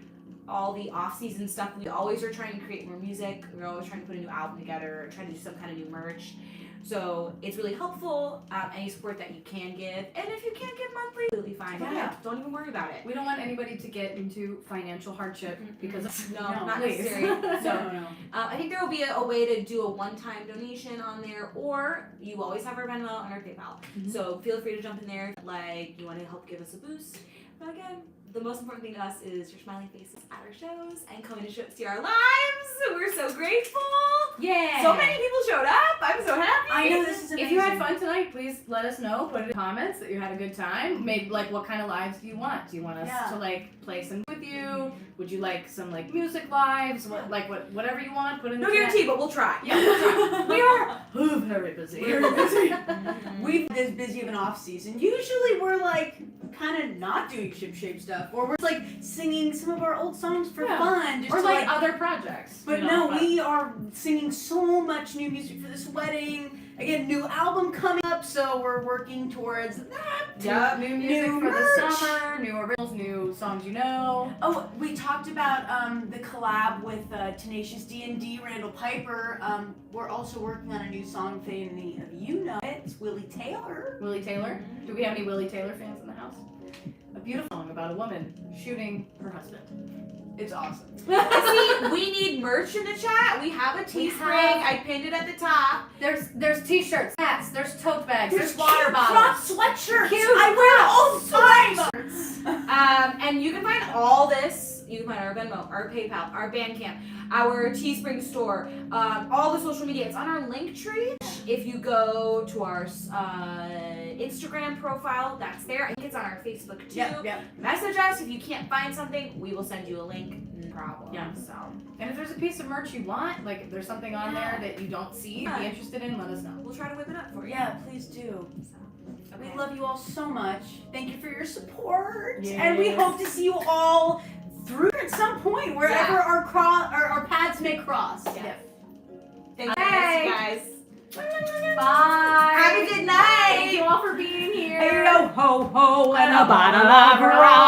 all the off season stuff. We always are trying to create more music. We're always trying to put a new album together, trying to do some kind of new merch. So it's really helpful. Any support that you can give, and if you can't give monthly, it'll be fine. Yeah. Don't even worry about it. We don't want anybody to get into financial hardship because of No, No, not please. necessary. No, So no. I think there will be a way to do a one-time donation on there, or you always have our Venmo and our PayPal. Mhm. So feel free to jump in there, like you want to help give us a boost. But again, the most important thing to us is your smiling faces at our shows and coming to see our lives. We're so grateful. Yeah. So many people showed up. I'm so happy. I know this is amazing. If you had fun tonight, please let us know. Put in the comments that you had a good time. Maybe like what kind of lives do you want? Do you want us Yeah. to like play some with you? Would you like some like music lives? Whatever you want. Put in the No chat. guarantee, but we'll try. Yeah, we'll try. We are very busy. Very busy. Mhm. We've this busy of an off season. Usually we're like kind of not doing ShipShape stuff, or we're like singing some of our old songs for Yeah. fun, just Or to, like other projects. But you know, no, we are singing so much new music for this wedding. Again, new album coming up, so we're working towards that. Yeah, new music New for merch. the summer, new originals, new songs you know. Oh, we talked about the collab with Tenacious D&D, Randall Piper. We're also working on a new song for any of you know it. It's Willie Taylor. Willie Taylor. Do we have any Willie Taylor fans in the house? A beautiful song about a woman shooting her husband. It's awesome. See, we need merch in the chat. We have a We Teespring. have- I pinned it at the top. There's t-shirts, hats, there's tote bags, There's there's water cute bottles. crop sweatshirts. Cute I wear all sweatshirts. And you can find all this. You can find our Venmo, our PayPal, our Bandcamp, our Teespring store, all the social media. It's on our Linktree. If you go to our Instagram profile, that's there. I think it's on our Facebook too. Yep. Message us if you can't find something. We will send you a link. No problem. Yeah. So And if there's a piece of merch you want, like if there's something on Yeah. there that you don't see, Yeah. be interested in, let us know. we'll try to whip it up for you. Yeah, please do. So, okay. We love you all so much. Thank you for your support. Yes. And we hope to see you all through at some point, wherever Yeah. our paths paths may cross. Yeah. Yep. Thanks, guys. Bye. Have a good night. Thank you all for being here. Hey, yo, ho, ho, and a bottle of rum.